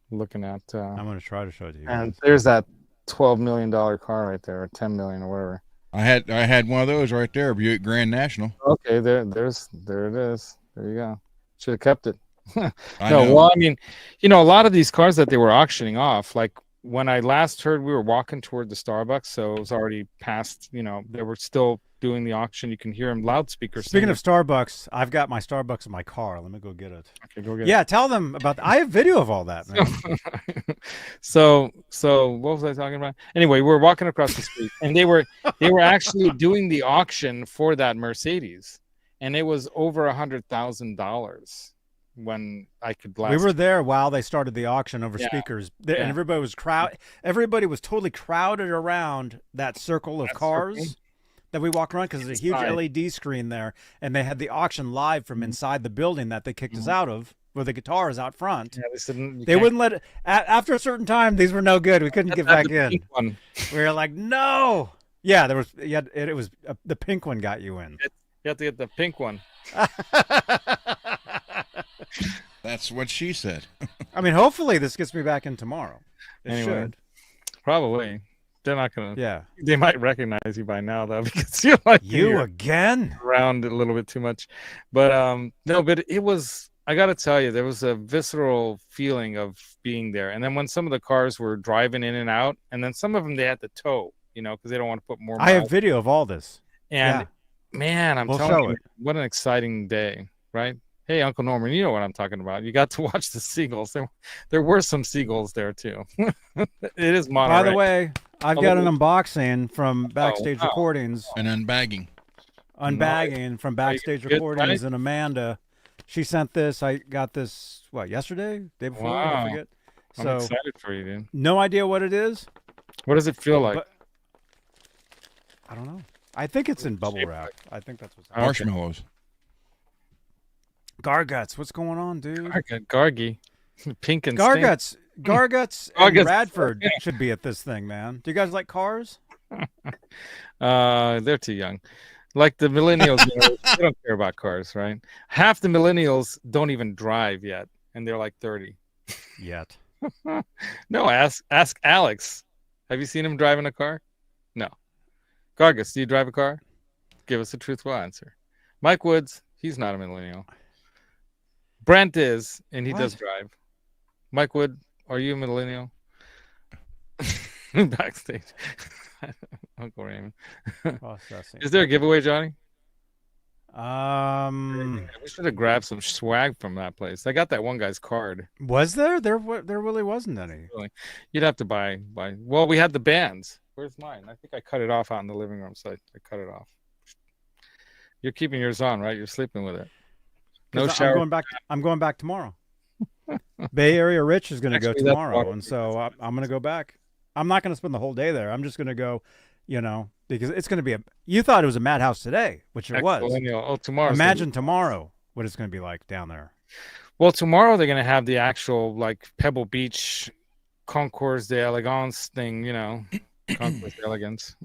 looking at. I'm gonna try to show it to you. And guys. there's that $12 million car right there, or 10 million or whatever. I had one of those right there, Buick Grand National. Okay, there it is. There you go. Should have kept it. I No, know. well, I mean, a lot of these cars that they were auctioning off, like when I last heard, we were walking toward the Starbucks, so it was already past, they were still doing the auction. You can hear them loudspeakers. Speaking of Starbucks, I've got my Starbucks in my car. Let me go get it. Okay, go get Yeah, tell them about. I have video of all that, man. it. So what was I talking about? Anyway, we were walking across the street, and they were actually doing the auction for that Mercedes, and it was over $100,000 when I could last. We were there while they started the auction over Yeah. speakers, Yeah. and everybody was Everybody was totally crowded around that circle of That cars circle? that we walked around because there's a huge Inside. LED screen there, and they had the auction live from inside the building that they kicked us out of, where the guitar is out front. Yeah, they said They wouldn't let it. After a certain time, these were no good. We couldn't get back in. One. We were like, no. Yeah, there was. Yeah, it was the pink one got you in. You have to get the pink one. That's what she said. I mean, hopefully this gets me back in tomorrow. It Anyway. should. Probably. They're not gonna. Yeah. They might recognize you by now though, because you're like You you're again? around a little bit too much. But no, but it was. I got to tell you, there was a visceral feeling of being there. And then when some of the cars were driving in and out, and then some of them they had to tow, because they don't want to put more. I have miles. video of all this. And man, I'm We'll telling show you, it. what an exciting day, right? Hey, Uncle Norman, you know what I'm talking about. You got to watch the seagulls. There were some seagulls there too. It is Monterey. By the way, I've got an unboxing from Backstage wow. Recordings, And unbagging. unbagging from Backstage good, Recordings, right? and Amanda. She sent this. I got this, yesterday? Day before? Wow. I forget. I'm So, excited for you, dude. no idea what it is. What does it feel like? But- I don't know. I think it's in bubble Shape wrap. I think that's what's Okay. Marshmallows. Garguts, what's going on, dude? Gargy. Pink and Garguts and Garguts. Radford should be at this thing, man. Do you guys like cars? They're too young. Like the millennials, they don't care about cars, right? Half the millennials don't even drive yet, and they're like 30. Yet. No, ask Alex. Have you seen him driving a car? No. Gargus, do you drive a car? Give us a truthful answer. Mike Woods, he's not a millennial. Brent is, and he does What? drive. Mike Wood, are you a millennial? Backstage. Uncle Raymond. Processing. Is there a giveaway, Johnny? We should have grabbed some swag from that place. I got that one guy's card. Was there? There really wasn't any. You'd have to buy. Well, we had the bands. Where's mine? I think I cut it off out in the living room, so I cut it off. You're keeping yours on, right? You're sleeping with it. No shower. I'm going back tomorrow. Bay Area Rich is going to go tomorrow, and so I'm going to go back. I'm not going to spend the whole day there. I'm just going to go, because it's going to be you thought it was a madhouse today, which it was. Oh, tomorrow. Imagine tomorrow what it's going to be like down there. Well, tomorrow they're going to have the actual Pebble Beach Concours d'Elegance thing, Concours d'Elegance.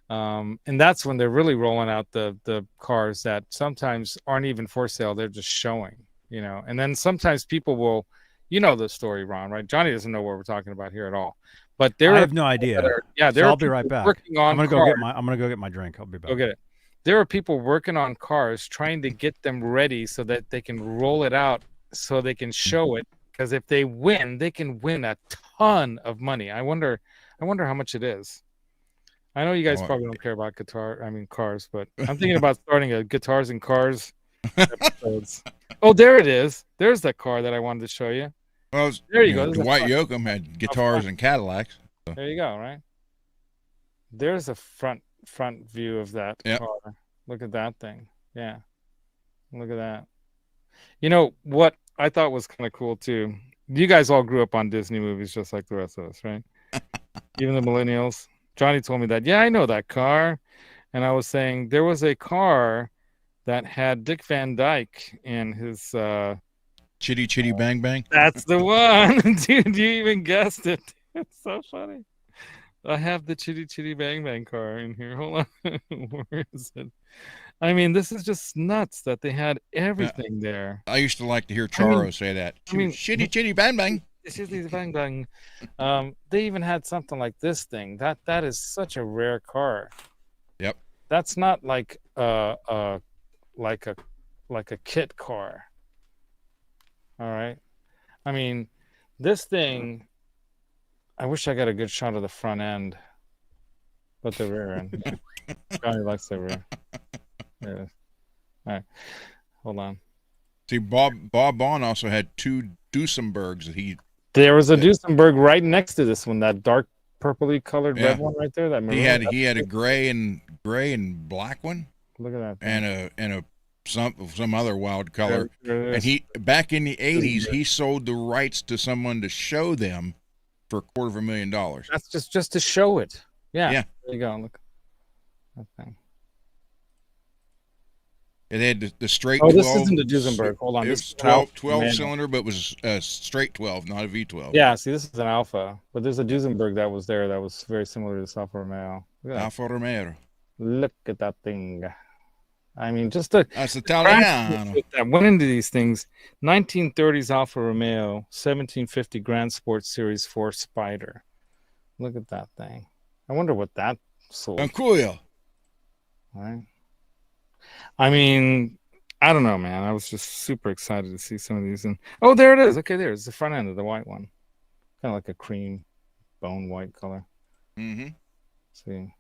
And that's when they're really rolling out the cars that sometimes aren't even for sale. They're just showing, and then sometimes people will, the story, Ron, right? Johnny doesn't know what we're talking about here at all, but I have no idea. So I'll be right back. I'm going to go get my drink. I'll be back. Go get it. There are people working on cars trying to get them ready so that they can roll it out so they can show it. Because if they win, they can win a ton of money. I wonder how much it is. I know you guys probably don't care about cars, but I'm thinking about starting a guitars and cars episodes. Oh, there it is. There's that car that I wanted to show you. Well, there you go. Dwight Yoakam had guitars and Cadillacs. So. There you go. Right. There's a front view of that car. Look at that thing. Yeah. Look at that. You know what I thought was kind of cool too? You guys all grew up on Disney movies just like the rest of us, right? Even the millennials. Johnny told me that. Yeah, I know that car. And I was saying there was a car that had Dick Van Dyke in his Chitty Chitty Bang Bang. That's the one. Dude, you even guessed it. It's so funny. I have the Chitty Chitty Bang Bang car in here. Hold on. Where is it? I mean, this is just nuts that they had everything there. I used to like to hear Charo say that. Chitty Chitty Bang Bang. Chitty Bang Bang. They even had something like this thing. That is such a rare car. Yep. That's not like a kit car. All right. I mean, this thing. I wish I got a good shot of the front end, but the rear end. Johnny likes the rear. There it is. All right, hold on. See, Bob Bond also had two Duesenbergs that he. There was a Duesenberg right next to this one, that dark purpley colored red one right there. That he had a gray and black one. Look at that. Thing. And a some other wild color. And he back in the 80s he sold the rights to someone to show them for $250,000. That's just to show it. Yeah. There you go. Look. That thing. It had the straight 12. This isn't a Duesenberg. Hold on. It was 12 cylinder, but it was a straight 12, not a V12. Yeah, see, this is an Alpha. But there's a Duesenberg that was there that was very similar to this Alfa Romeo. Alfa Romeo. Look at that thing. I mean, just that's Italiano. That went into these things. 1930s Alfa Romeo, 1750 Grand Sport Series 4 Spider. Look at that thing. I wonder what that sold. Cool. Right. I mean, I don't know, man. I was just super excited to see some of these. And oh, there it is. Okay, there's the front end of the white one. Kind of like a cream bone white color. Mm-hmm. See.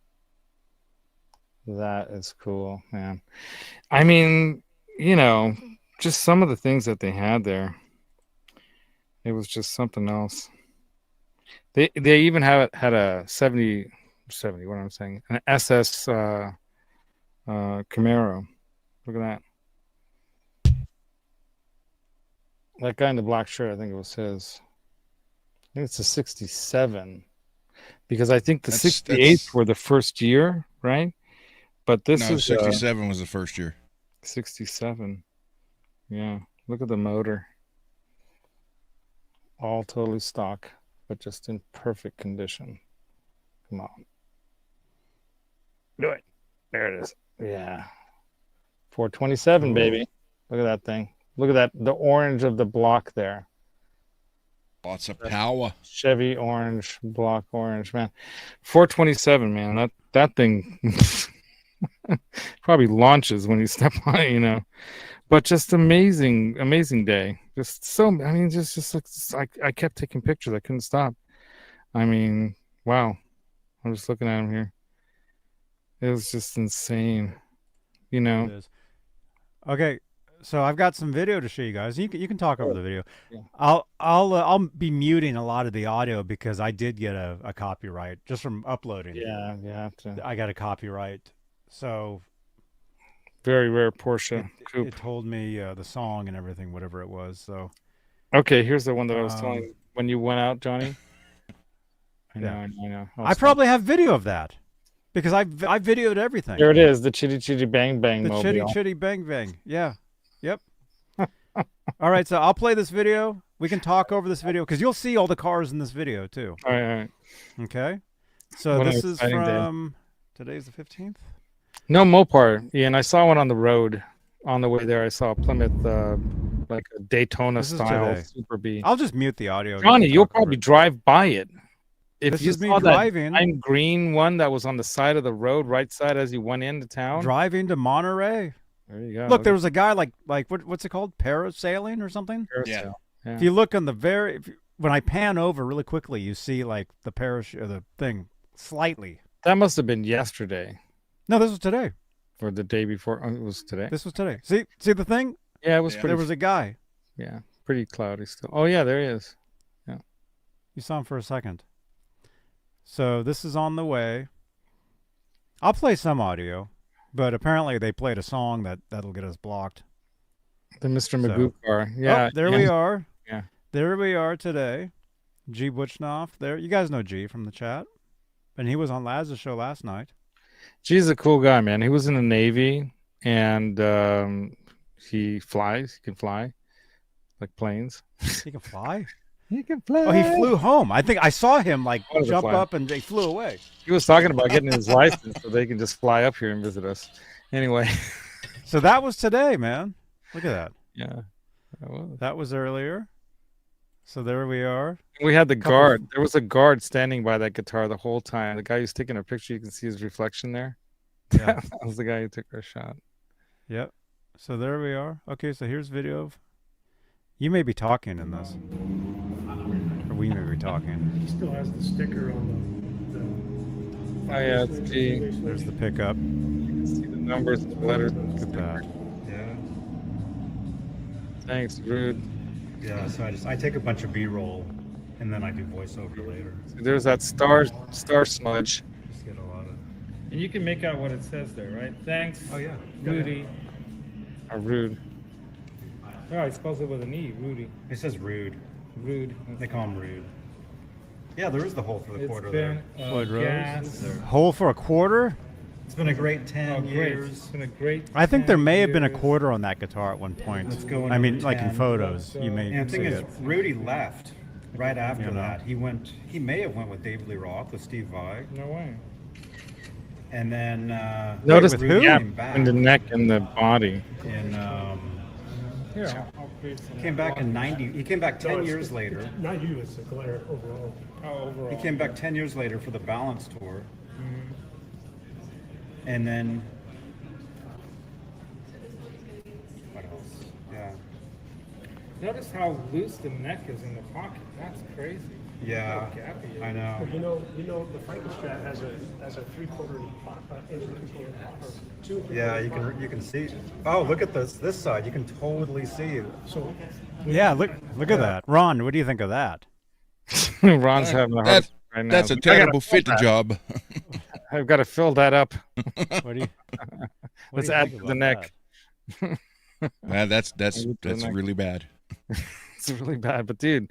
That is cool, man. I mean, just some of the things that they had there. It was just something else. They even had a 70, what am I saying? An SS Camaro. Look at that. That guy in the black shirt, I think it was his. I think it's a 67. Because I think the 68s were the first year, right? But this is 67 was the first year. 67. Yeah. Look at the motor. All totally stock, but just in perfect condition. Come on. Do it. There it is. Yeah. 427, baby. Look at that thing. Look at that. The orange of the block there. Lots of power. Chevy orange, block orange, man. 427, man. That thing probably launches when you step on it, But just amazing day. Just so, I mean, just like I kept taking pictures. I couldn't stop. I mean, wow. I'm just looking at him here. It was just insane. You It know. is. Okay, so I've got some video to show you guys. You can talk over the video. Yeah. I'll be muting a lot of the audio because I did get a copyright just from uploading. Yeah, you have to. I got a copyright. So Very rare Porsche coupe. it told me the song and everything, whatever it was. So Okay, here's the one that I was telling you when you went out, Johnny. I know, Yeah. I know. I probably have video of that because I videoed everything. There it is, the Chitty Chitty Bang Bang The mobile. Chitty Chitty Bang Bang. Yeah. Yep. All right, so I'll play this video. We can talk over this video because you'll see all the cars in this video too. All right. Okay. So What an this is exciting day. from today's the 15th. No Mopar, Ian. I saw one on the road on the way there. I saw a Plymouth, like a Daytona This is style today. Super B. I'll just mute the audio. Johnny, You you'll can talk over probably it. drive by it. If This you is me saw driving. that lime green one that was on the side of the road, right side as you went into town. Driving to Monterey. There you go. Look, there was a guy like what's it called? Parasailing or something? Carousel. Yeah. If you look on the when I pan over really quickly, you see like the parachute or the thing slightly. That must have been yesterday No, this was today. or the day before. Oh, it was today. This was today. See the thing? Yeah, it was Yeah. pretty. There was a guy. Yeah, pretty cloudy still. Oh yeah, there he is. You saw him for a second. So this is on the way. I'll play some audio, but apparently they played a song that'll get us blocked. The Mr. So- Magoo car. Yeah. Oh, there we are. Yeah. There we are today. G Butchnoff. There. You guys know G from the chat. And he was on Laz's show last night. G's a cool guy, man. He was in the Navy and he flies. He can fly like planes. He can fly? He can fly. Oh, he flew home. I think I saw him like Wanted to jump fly. up and he flew away. He was talking about getting his license so they can just fly up here and visit us. Anyway, So that was today, man. Look at that. yeah. That was. That was earlier. So there we are. We had the Couple- guard. There was a guard standing by that guitar the whole time. The guy who's taking a picture, you can see his reflection there. Yeah. That was the guy who took our shot. Yep. So there we are. Okay, so here's video of. You may be talking in this. Or we may be talking. He still has the sticker on the Oh yeah, it's G. There's the pickup. You can see the numbers, the letters. Look at that. Yeah. Thanks, Rude. Yeah, so I take a bunch of B-roll and then I do voiceover later. There's that star smudge. Just get a lot of. And you can make out what it says there, right? Thanks, Oh yeah. Rudy. Or Rude. Oh, it spells it with an E, Rudy. It says rude. Rude. They call him rude. Yeah, there is the hole for the It's quarter been there. Floyd Rose. gas. Hole for a quarter? It's been a great 10 Oh, great. years. It's been a great. I think there 10 may have been a years. quarter on that guitar at one point. Let's go I mean, into like in 10. photos, you may And the see thing is, it. Rudy left right after You know. that. He may have went with David Lee Roth with Steve Vai, No way. and then Notice with the who? gap came back in the neck and the body. in Here, I'll create some. came back in 90. He came back 10 No, it's- years later. Not you, it's the glare overall. Oh, overall. He came back 10 years later for the Balance tour. And then what else? Yeah. Notice how loose the neck is in the pocket. That's crazy. Yeah. How gappy it I is. know. You know, the Frankenstrat has a 3/4 inch or 2. Yeah, you can see. Oh, look at this side. You can totally see it. So Yeah, look at that. Ron, what do you think of that? Ron's having a hard time right now. That's a I gotta terrible fill fit that. job. I've got to fill that up. What do you? Let's add to the neck. That's Maybe to the neck. really bad. It's really bad, but dude,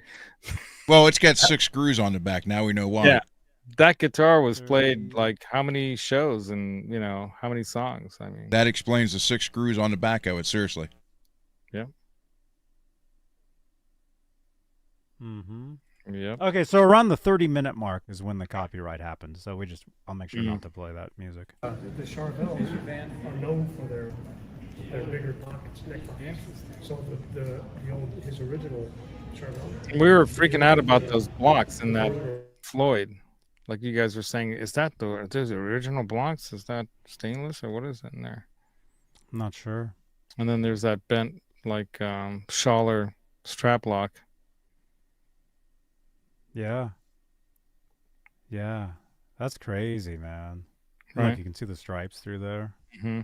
Well, it's got 6 screws on the back. Now we know why. Yeah. that guitar was played like how many shows and how many songs? I mean, That explains the 6 screws on the back of it. Seriously. Mm-hmm. Yep. Okay, so around the 30-minute mark is when the copyright happens. So I'll make sure Mm-hmm. not to play that music. the Charvels are known for their bigger pockets, neck pockets. So his original Charvel. We were freaking out about those blocks in that Floyd. Like you guys were saying, is that the original blocks? Is that stainless or what is it in there? I'm not sure. And then there's that bent like Schaller strap lock. Yeah. Yeah. That's crazy, man. Right. Look, you can see the stripes through there. hmm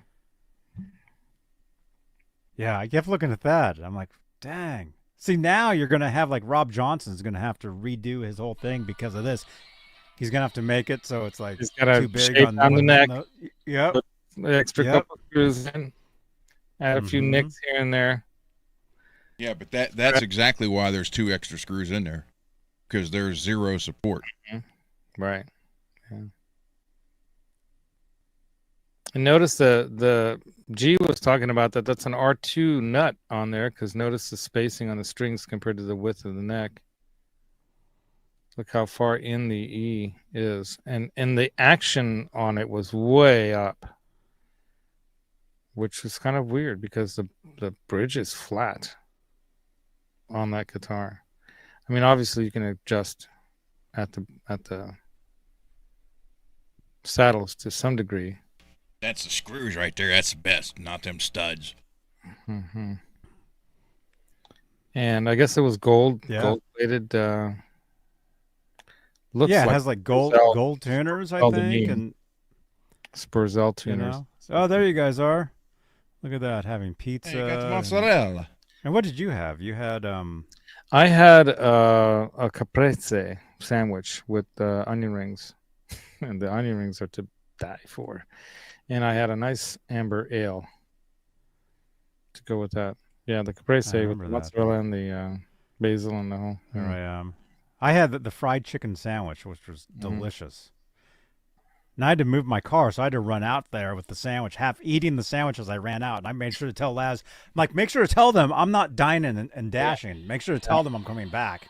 Yeah, I kept looking at that. I'm like, dang. See, now you're going to have like Rob Johnson's going to have to redo his whole thing because of this. He's going to have to make it so it's like He's got to too big shape on down the neck. Yep. Put the extra Yep. couple screws in. Add a few nicks here and there. Yeah, but that's exactly why there's 2 extra screws in there, because there's 0 support. Right. Yeah. And notice the G was talking about that. That's an R2 nut on there, because notice the spacing on the strings compared to the width of the neck. Look how far in the E is, and the action on it was way up, which was kind of weird because the bridge is flat on that guitar. I mean, obviously you can adjust at the saddles to some degree. That's the screws right there. That's the best, not them studs. Mm-hmm. And I guess it was gold plated. Looks yeah, it like has like gold tuners, I think, and Spurzel tuners. Oh, there you guys are. Look at that, having pizza. Hey, you got the mozzarella. And what did you have? You had I had a caprese sandwich with onion rings, and the onion rings are to die for. And I had a nice amber ale to go with that. Yeah, the caprese with the mozzarella and the basil and the whole. There I am. I had the fried chicken sandwich, which was delicious. And I had to move my car, so I had to run out there with the sandwich, half eating the sandwich as I ran out. And I made sure to tell Laz, I'm like, make sure to tell them I'm not dining and dashing. Make sure to tell them I'm coming back.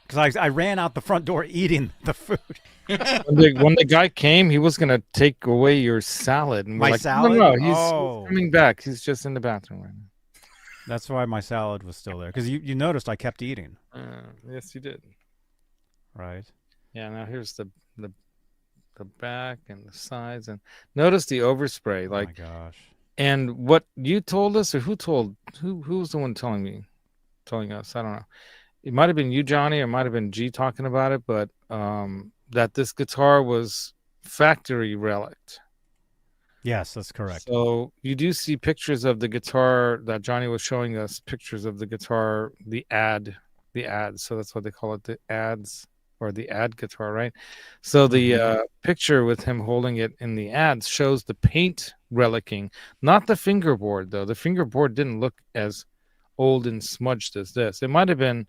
Because I ran out the front door eating the food. When the guy came, he was going to take away your salad. And My salad? No, he's coming back. He's just in the bathroom right now. That's why my salad was still there. Because you noticed I kept eating. Yes, you did. Right. Yeah, now here's the back and the sides. And notice the overspray. Like, oh, my gosh. And what you told us, or who was the one telling us? I don't know. It might have been you, Johnny, or it might have been G talking about it, but that this guitar was factory relic. Yes, that's correct. So you do see pictures of the guitar that Johnny was showing us, pictures of the guitar, the ads. So that's what they call it, the ads, or the ad guitar, right? So the picture with him holding it in the ads shows the paint relicing, not the fingerboard, though. The fingerboard didn't look as old and smudged as this. It might have been,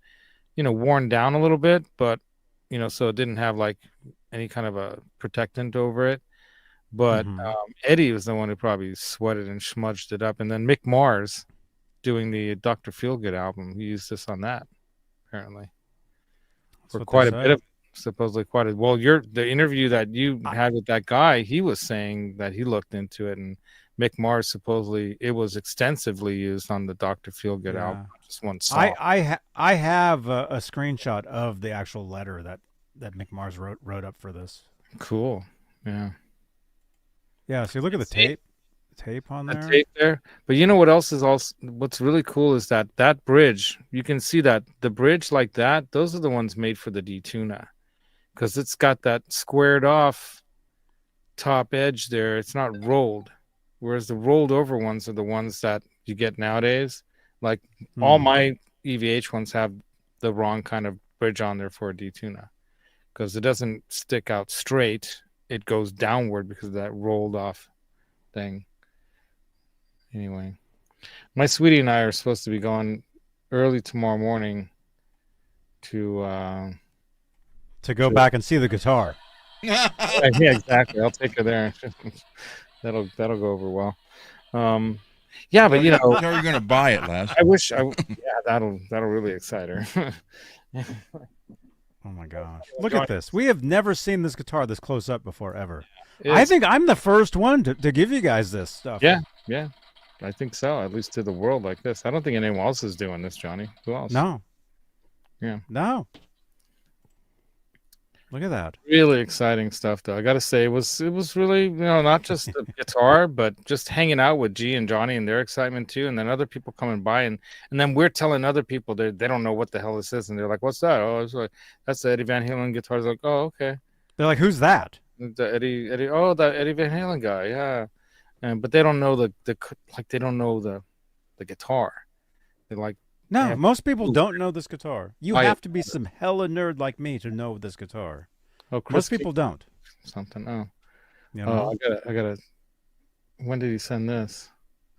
worn down a little bit, but, so it didn't have like any kind of a protectant over it. But Eddie was the one who probably sweated and smudged it up. And then Mick Mars, doing the Dr. Feelgood album, he used this on that, apparently. For quite a bit of, supposedly quite a, well, the interview that you had with that guy, he was saying that he looked into it, and Mick Mars, supposedly it was extensively used on the Dr. Feelgood album. Just one song. I have a screenshot of the actual letter that Mick Mars wrote up for this. Cool. Yeah. Yeah, so look at the tape on there. The tape there. But you know what else is also, what's really cool is that bridge, you can see that the bridge like that, those are the ones made for the D-Tuna, because it's got that squared off top edge there. It's not rolled, whereas the rolled over ones are the ones that you get nowadays. Like all my EVH ones have the wrong kind of bridge on there for a D-Tuna, because it doesn't stick out straight. It goes downward because of that rolled off thing. Anyway, my sweetie and I are supposed to be going early tomorrow morning to go back and see the guitar. Yeah, exactly. I'll take her there. that'll go over well. Yeah, but how are you going to buy it, Laz? That'll really excite her. Oh my gosh. Look at this. We have never seen this guitar this close up before, ever. I think I'm the first one to give you guys this stuff. Yeah. I think so, at least to the world like this. I don't think anyone else is doing this, Johnny. Who else? No. Yeah. No. Look at that. Really exciting stuff, though. I got to say, it was really, not just the guitar, but just hanging out with G and Johnny and their excitement too, and then other people coming by, and then we're telling other people they don't know what the hell this is, and they're like, "What's that?" Oh, it's like, that's the Eddie Van Halen guitar. It's like, oh, okay. They're like, "Who's that?" The Eddie. Oh, that Eddie Van Halen guy. Yeah. and but they don't know they don't know the guitar. They like No, Yeah. most people don't know this guitar. You I- have to be some hella nerd like me to know this guitar. oh Chris Most people don't. something. Oh, You oh, know? I gotta. When did he send this?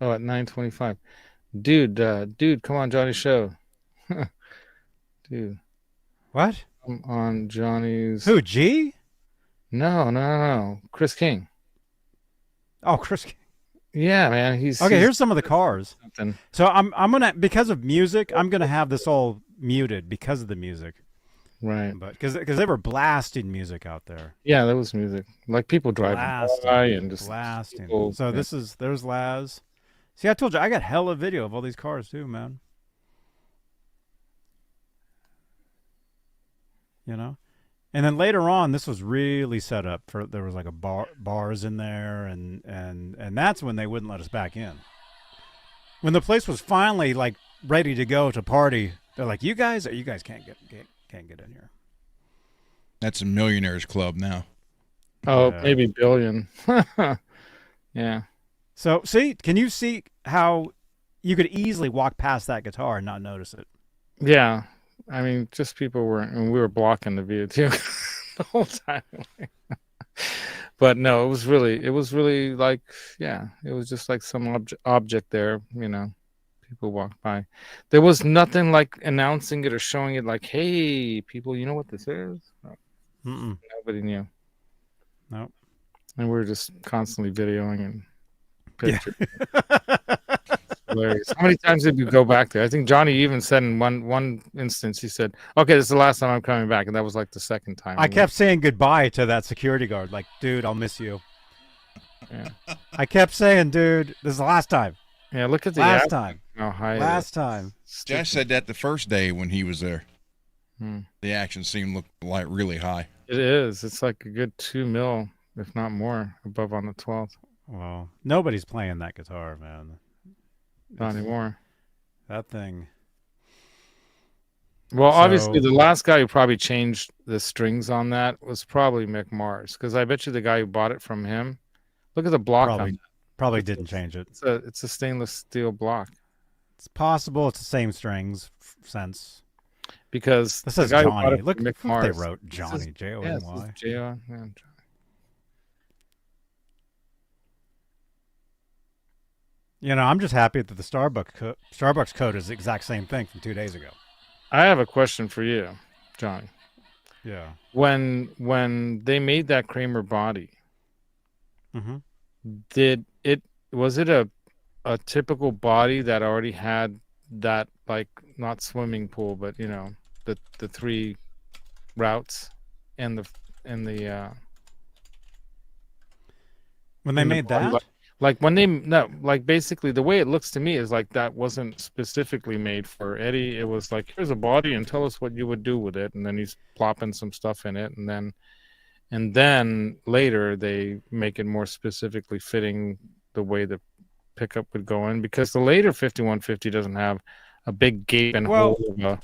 Oh, at 9:25. Dude, come on, Johnny show. Dude, What? I'm on Johnny's. Who? G? No. Chris King. Oh, Chris. Yeah, man. He's Okay, he's here's some of the cars. something. So I'm gonna, because of music, I'm gonna have this all muted because of the music. Right. But because they were blasting music out there. Yeah, that was music. Like people driving by and just blasting. people- So yeah. there's Laz. See, I told you I got hella video of all these cars too, man. You know, and then later on, this was really set up for. There was like a bars in there, and that's when they wouldn't let us back in. When the place was finally like ready to go to party, they're like, "You guys can't get in here." That's a millionaires club now. Oh, Yeah. maybe billion. Yeah. So see, can you see how you could easily walk past that guitar and not notice it? Yeah. I mean, just people were, and we were blocking the view too the whole time. But no, it was really like, yeah, it was just like some object there, you know, people walked by. There was nothing like announcing it or showing it like, hey, people, you know what this is? Mm-mm. Nobody knew. Nope. And we were just constantly videoing and Yeah. pictures. Hilarious. How many times did we go back there? I think Johnny even said in one instance, he said, okay, this is the last time I'm coming back. And that was like the second time. I kept saying goodbye to that security guard, like, dude, I'll miss you. Yeah. I kept saying, dude, this is the last time. Yeah, look at the Last app. time. How high it Last is. time. Josh said that the first day when he was there. Hmm. The action seemed look like really high. It is. It's like a good 2 mil, if not more, above on the 12th. Well, nobody's playing that guitar, man. Not anymore. That thing. Well, obviously, So- the last guy who probably changed the strings on that was probably Mick Mars, because I bet you the guy who bought it from him. Look at the block. on it. Probably didn't change it. It's a stainless steel block. It's possible it's the same strings sense. Because This the says guy who bought Johnny. it from Look, Mick look what Mars. they wrote This Johnny. is- J-O-N-Y. Yeah, this is J-O-N, yeah. You know, I'm just happy that the Starbucks code is the exact same thing from 2 days ago. I have a question for you, Johnny. Yeah. When they made that Kramer body, Mm-hmm. was it a typical body that already had that, like, not swimming pool, but you know, the 3 routes and the When they in the made body, that? like when they no, like basically the way it looks to me is like that wasn't specifically made for Eddie. It was like, here's a body and tell us what you would do with it, and then he's plopping some stuff in it, and then later they make it more specifically fitting the way the pickup would go in, because the later 5150 doesn't have a big gaping Well- hole of a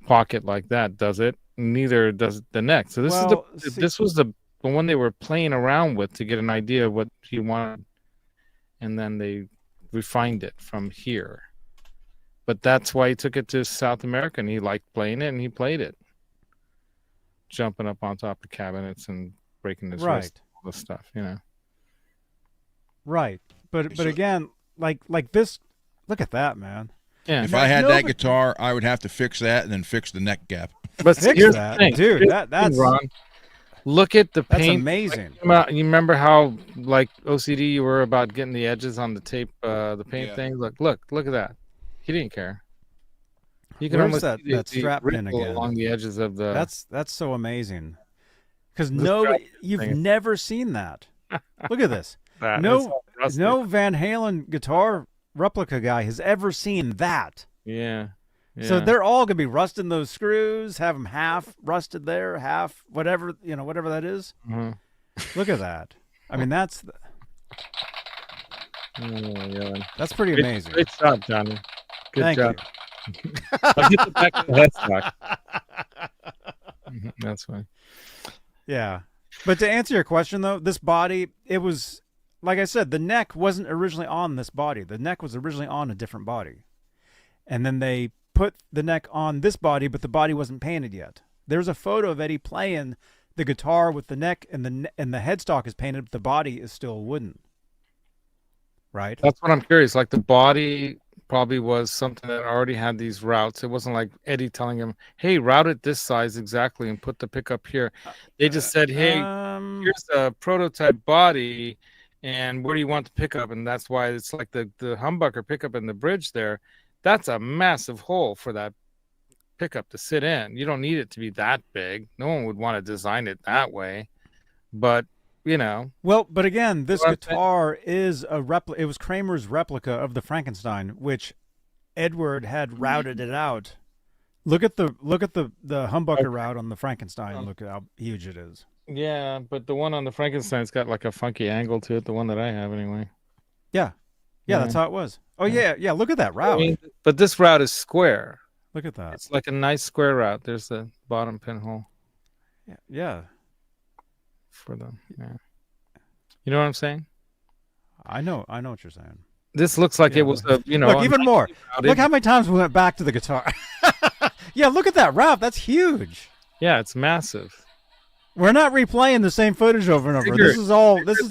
pocket like that, does it? Neither does the neck. So this Well, is see- this was the one they were playing around with to get an idea of what he wanted, and then they refined it from here. But that's why he took it to South America, and he liked playing it, and he played it, jumping up on top of cabinets and breaking his Right. wrist, all this stuff, you know. Right. But So- again, like this, look at that, man. Yeah, If I had that nobody- guitar, I would have to fix that and then fix the neck gap. but Fix here's that, the thing, dude. here's That- the thing, that's- Ron. Look at the That's paint. amazing. You remember how like OCD you were about getting the edges on the tape, the paint Yeah. thing? Look at that. He didn't care. You can Where's almost that- see the- that the strap pin wrinkle again? along the edges of the. That's so amazing. Because This you've thing. never seen that. Look at this. that. no- It's all rusted. No Van Halen guitar replica guy has ever seen that. Yeah. So yeah. they're all gonna be rusting those screws, have them half rusted there, half whatever whatever that is. Mhm. Look at that. I mean, that's Oh, yeah. pretty Great, amazing. great job, Johnny. Good Thank job. you. I'll get the back of the headstock. That's fine. Yeah. But to answer your question though, this body, it was like I said, the neck wasn't originally on this body. The neck was originally on a different body. And then they put the neck on this body, but the body wasn't painted yet. There's a photo of Eddie playing the guitar with the neck, and the headstock is painted, but the body is still wooden. Right? That's what I'm curious. Like the body probably was something that already had these routes. It wasn't like Eddie telling him, hey, route it this size exactly and put the pickup here. They just said, hey, here's a prototype body, and where do you want the pickup? And that's why it's like the humbucker pickup in the bridge there. That's a massive hole for that pickup to sit in. You don't need it to be that big. No one would want to design it that way. But, you know. Well, but again, this guitar is a replica. It was Kramer's replica of the Frankenstein, which Edward had routed it out. Look at the humbucker route on the Frankenstein. Look at how huge it is. Yeah, but the one on the Frankenstein's got like a funky angle to it, the one that I have anyway. Yeah. Yeah, that's how it was. Oh, yeah. Look at that route. I mean, but this route is square. Look at that. It's like a nice square route. There's the bottom pinhole. Yeah. For them. Yeah. You know what I'm saying? I know what you're saying. This looks like it was a, you know. Look, even more. Look how many times we went back to the guitar. Yeah, look at that route. That's huge. Yeah, it's massive. We're not replaying the same footage over and over. This is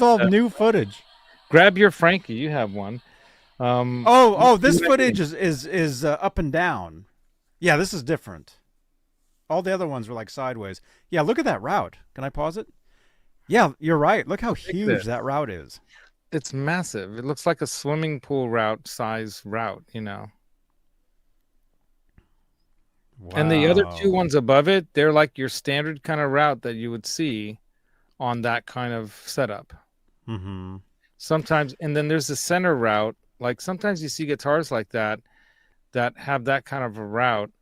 all new footage. Grab your Frankie. You have one. This footage is up and down. Yeah, this is different. All the other ones were like sideways. Yeah, look at that route. Can I pause it? Yeah, you're right. Look how huge that route is. It's massive. It looks like a swimming pool route size route, you know. Wow. And the other two ones above it, they're like your standard kind of route that you would see on that kind of setup. Mm-hmm. Sometimes, and then there's the center route. Like sometimes you see guitars like that have that kind of a route,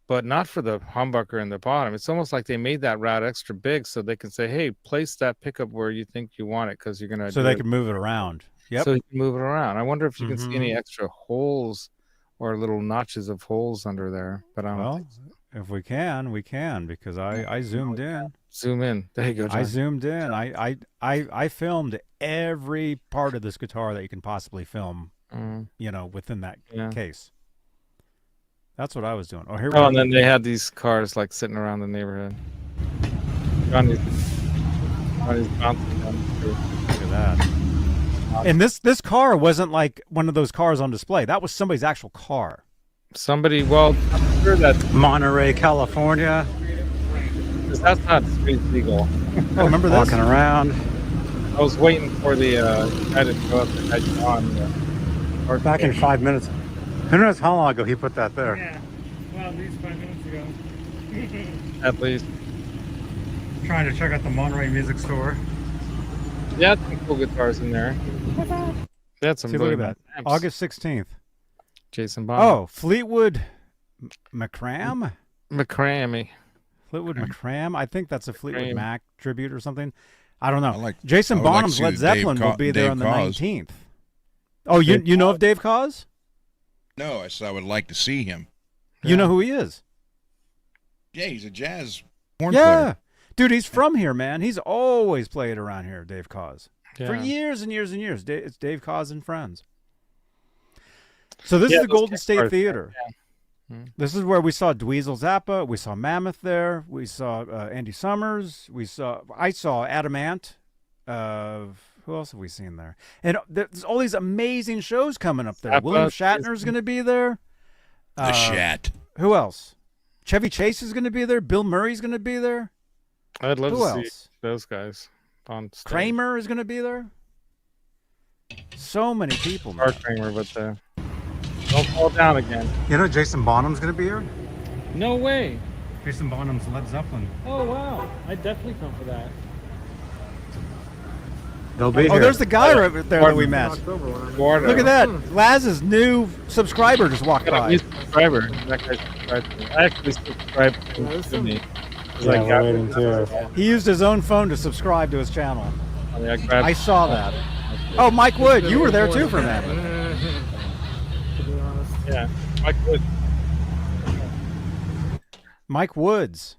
but not for the humbucker in the bottom. It's almost like they made that route extra big so they can say, hey, place that pickup where you think you want it because you're going to so they can move it around. Yep. So you can move it around. I wonder if you can see any extra holes or little notches of holes under there. But I don't think so. If we can because I zoomed in. Zoom in. There you go, John. I zoomed in. I filmed every part of this guitar that you can possibly film, you know, within that case. That's what I was doing. And then they had these cars like sitting around the neighborhood. Johnny's bouncing down the street. Look at that. And this car wasn't like one of those cars on display. That was somebody's actual car. I'm sure that's Monterey, California. That's not street legal. Oh, remember this? Walking around. I was waiting for the guy to go up and head on. Or back in 5 minutes. Who knows how long ago he put that there? Yeah. Well, at least 5 minutes ago. At least. Trying to check out the Monterey Music Store. Yeah, some cool guitars in there. That's some. See, look at that. Amps. August 16th. Jason Bond. Oh, Fleetwood McCram? McCrammy. Fleetwood McCram? I think that's a Fleetwood Mac tribute or something. I don't know. I Jason would like Bonham's to see Led Zeppelin will be there Dave on the Cause. 19th. Oh, you know of Dave Cause? No, I said I would like to see him. You know who he is? Yeah, he's a jazz horn player. Dude, he's from here, man. He's always played around here, Dave Cause. Yeah. For years and years and years. It's Dave Cause and Friends. So this is the Golden State Theater. Yeah. This is where we saw Dweezil Zappa. We saw Mammoth there. We saw Andy Summers. I saw Adam Ant. Who else have we seen there? And there's all these amazing shows coming up there. Zappa, William Shatner's going to be there. The Shat. Who else? Chevy Chase is going to be there. Bill Murray's going to be there. I'd love Who to else? see those guys on stage. Kramer is going to be there. So many people. Or Kramer, but don't fall down again. You know Jason Bonham's going to be here? No way. Jason Bonham's Led Zeppelin. Oh, wow. I'd definitely come for that. They'll be here. Oh, there's the guy right there that we met. Look at that. Laz's new subscriber just walked by. New subscriber. That guy subscribed to me. I actually subscribed to me. Yeah, we're waiting too. He used his own phone to subscribe to his channel. I saw that. Oh, Mike Wood, you were there too for a minute. Yeah, Mike Wood. Mike Woods.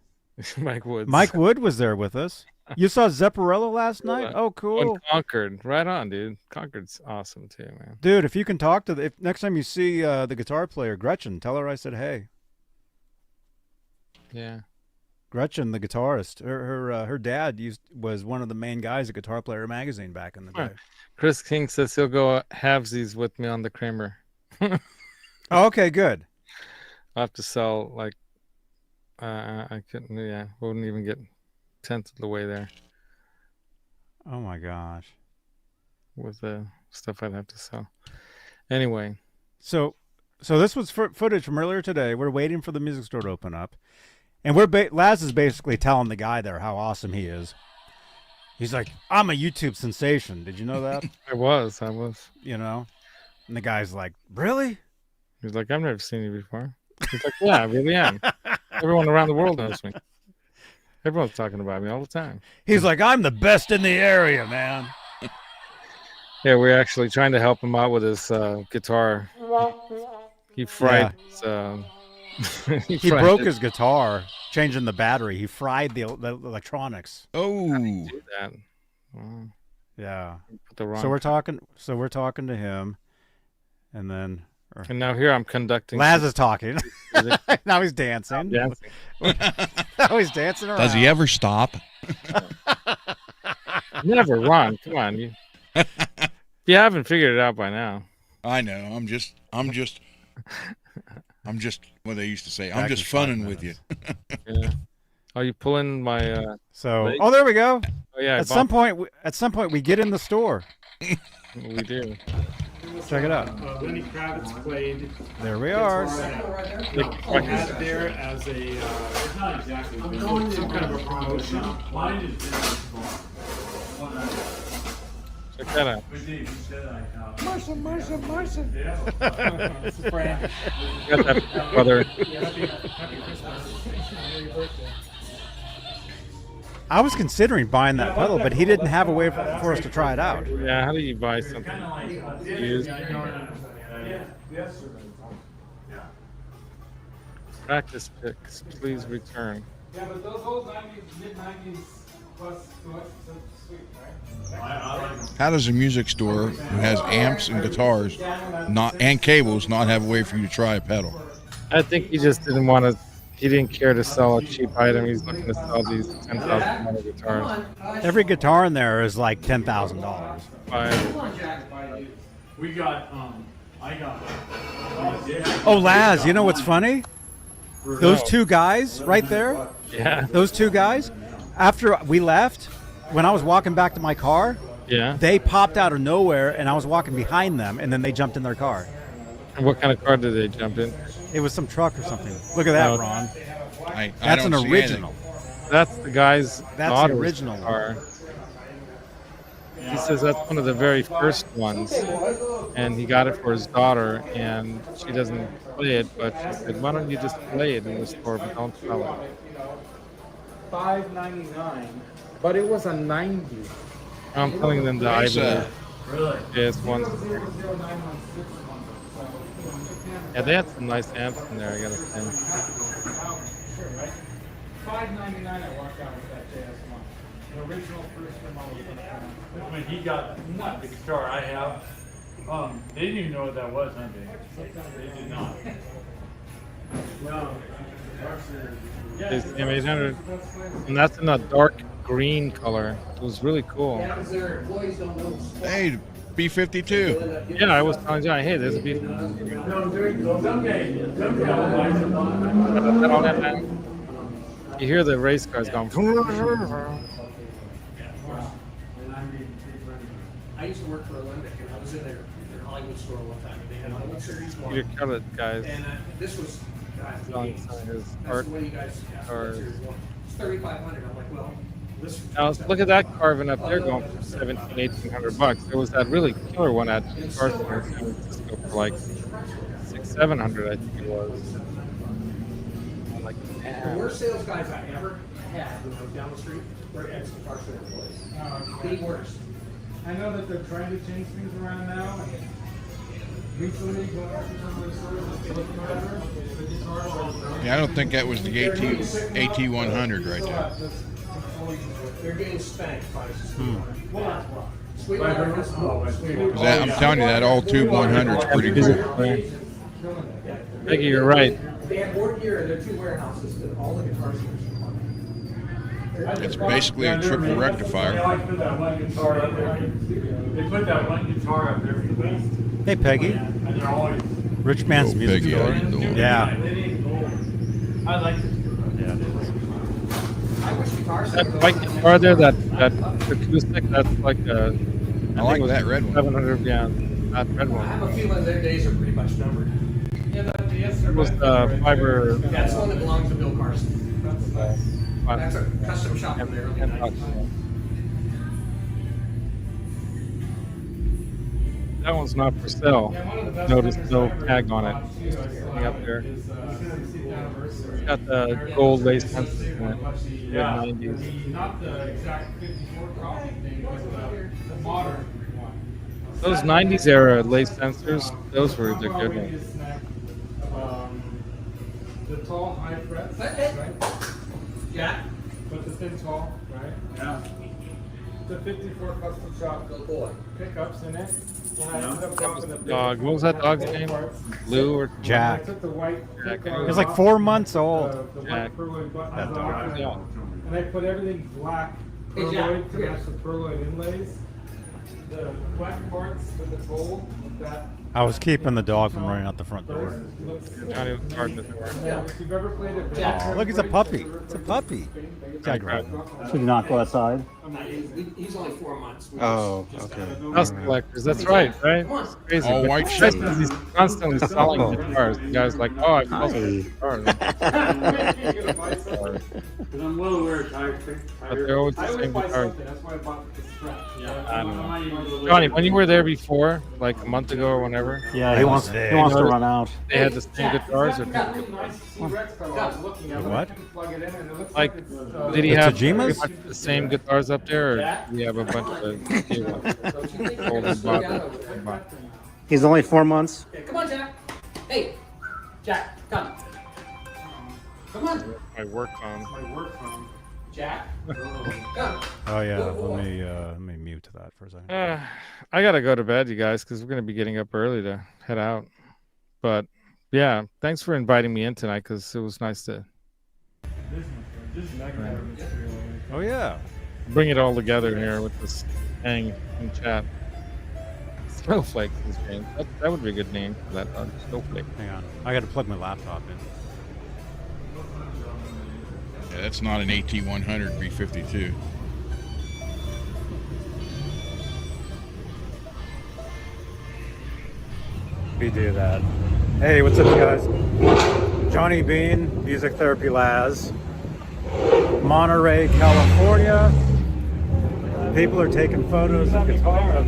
Mike Woods. Mike Wood was there with us. You saw Zepparello last night? Oh, cool. On Concord. Right on, dude. Concord's awesome too, man. Dude, if you can talk to if next time you see the guitar player Gretchen, tell her I said hey. Yeah. Gretchen, the guitarist, her dad was one of the main guys at Guitar Player magazine back in the day. Chris King says he'll go halvesies with me on the Kramer. Oh, okay, good. I'll have to sell like I couldn't. Yeah, wouldn't even get tenth of the way there Oh my gosh. with the stuff I'd have to sell. Anyway, So this was footage from earlier today. We're waiting for the music store to open up, and Laz is basically telling the guy there how awesome he is. He's like, "I'm a YouTube sensation. Did you know that?" I was. You know, and the guy's like, "Really?" He's like, I've never seen you before. He's like, yeah, I really am. Everyone around the world knows me. Everyone's talking about me all the time. He's like, "I'm the best in the area, man." Yeah, we're actually trying to help him out with his guitar. He fried He broke his guitar, changing the battery. He fried the electronics. Oh, do that. Oh, Yeah. put the wrong. So we're talking to him, and then and now here I'm conducting. Laz is talking. music. Now he's dancing. Dancing. Now he's dancing around. does he ever stop? Never run. Come on, you haven't figured it out by now. I know. I'm just what they used to say. I'm Back just in 5 funning with you. Yeah. Are you pulling my? So, Leg? oh, there we go. Oh yeah. At some point, we get in the store. we do. Check it out. Lenny Kravitz played There we are. had there as a some kind of a promotion. Check that out. Marcia. This is Brandon. You got that, brother. Happy Christmas. Merry birthday. I was considering buying that pedal, but he didn't have a way for us to try it out. Yeah. How do you buy something used? Practice picks. Please return. Yeah, but those old 90s, mid-90s plus sweet, right? How does a music store who has amps and guitars and cables not have a way for you to try a pedal? I think he just didn't want to. He didn't care to sell a cheap item. He's looking to sell these $10,000 guitars. Every guitar in there is like $10,000. We got, I got. Oh, Laz, you know what's funny? Those two guys right there, Yeah. those two guys, after we left, when I was walking back to my car, Yeah. they popped out of nowhere, and I was walking behind them, and then they jumped in their car. And what kind of car did they jump in? It was some truck or something. Look at that, Oh. Ron. I That's don't an see original. That's the guy's That's the daughter's original. car. He says that's one of the very first ones, and he got it for his daughter, and she doesn't play it, but she said, "Why don't you just play it in the store, but don't sell it?" $5.99, but it was a 90. I'm telling them the Nice, Ivory Really? JS1. 00916. Yeah, they had some nice amps in there, I gotta say. $5.99 I walked out with that JS1. The original first one I was When he got the guitar I have, they didn't even know what that was, huh, they did not. It's M800, and that's in a dark green color. It was really cool. Hey, B-52. Yeah, I was telling Johnny, hey, there's a beat. You hear the race cars going. I used to work for Olympic, and I was in their Hollywood store one time, and they had a World Series one. Your colored guys. And this was, Selling some of his that's art the way you guys, cars. it's 3,500. I'm like, well, this. Now look at that carving up there going for $1,700-$1,800. There was that really killer one at Carson in San Francisco for like $600-$700, I think it was. I'm like, The damn. worst sales guys I ever had when I was down the street were ex-guitar store employees. The worst. I know that they're trying to change things around now. Recently, going to some of the stores, Yeah, I don't think that was the AT100 right there. They're getting spanked by I'm telling you, that all tube 100 is pretty cool. Peggy, you're right. They have more gear in their 2 warehouses than all the guitar stores. It's basically a triple They rectifier. like put that one guitar up there. They put that one guitar up there for the best. Hey, Peggy. And they're always. Rich Man's Go music Peggy, store. how you doing? Yeah. It ain't gold. I like it. Yeah. I wish guitars That white guitar there, that acoustic, that's like a. I like that red one. 700, yeah, that red I one. have a feeling their days are pretty much numbered. It was the fiber. That's the one that belongs to Bill Carson. That's a custom shop from the early 90s. That one's not for sale. Notice no tag on it. Hang up there. It's got the gold lace pencils in it. Mid-90s. Not the exact 54 copy thing, but the modern one. Those 90s era lace sensors, those were the good ones. The tall high frets, right? Yeah. But the thin tall, right? Yeah. The 54 custom shop Good boy. pickups in it. And I ended up dropping the Dog. What was that dog's name? Lou or Jack. I took the white Jack. thick He's like 4 months old. the Jack. white purloin buttons That dog. off, Yeah. and I put everything black Hey, Jack, purloin to come here. match the purloin inlays. The black parts with the toll with that. I was keeping the dog from running out the front door. Looks, Johnny was guarding the door. if you've ever played a Jack. Oh, look, it's a puppy. It's a puppy. Jack, Should not go outside. He's only 4 months. Oh, okay. House collectors, that's right? It's crazy. All But white he shit. says he's constantly selling guitars. The guy's like, oh, I love guitars. Because I'm well aware of tire. But they're always the I always same buy guitars. something. That's why I bought the strap. I don't know. Johnny, when you were there before, like a month ago or whenever, Yeah, he wants to run out. they had the same guitars or What? like, did he The have Tajimas? pretty much the same guitars up there, or do you have a bunch of new ones? Golden bought. He's only 4 months. Okay, come on, Jack. Hey, Jack, come. Come on, My work phone. Jack. Come. Oh yeah, let me mute that for a second. I gotta go to bed, you guys, because we're gonna be getting up early to head out. But yeah, thanks for inviting me in tonight, because it was nice to Oh yeah. bring it all together here with this hang in chat. Snowflake is name. That would be a good name for that dog. Snowflake. Hang on. I got to plug my laptop in. Yeah, that's not an AT100 B52. We do that. Hey, what's up, you guys? Johnny Beane, Music Therapy Laz, Monterey, California. People are taking photos of cars.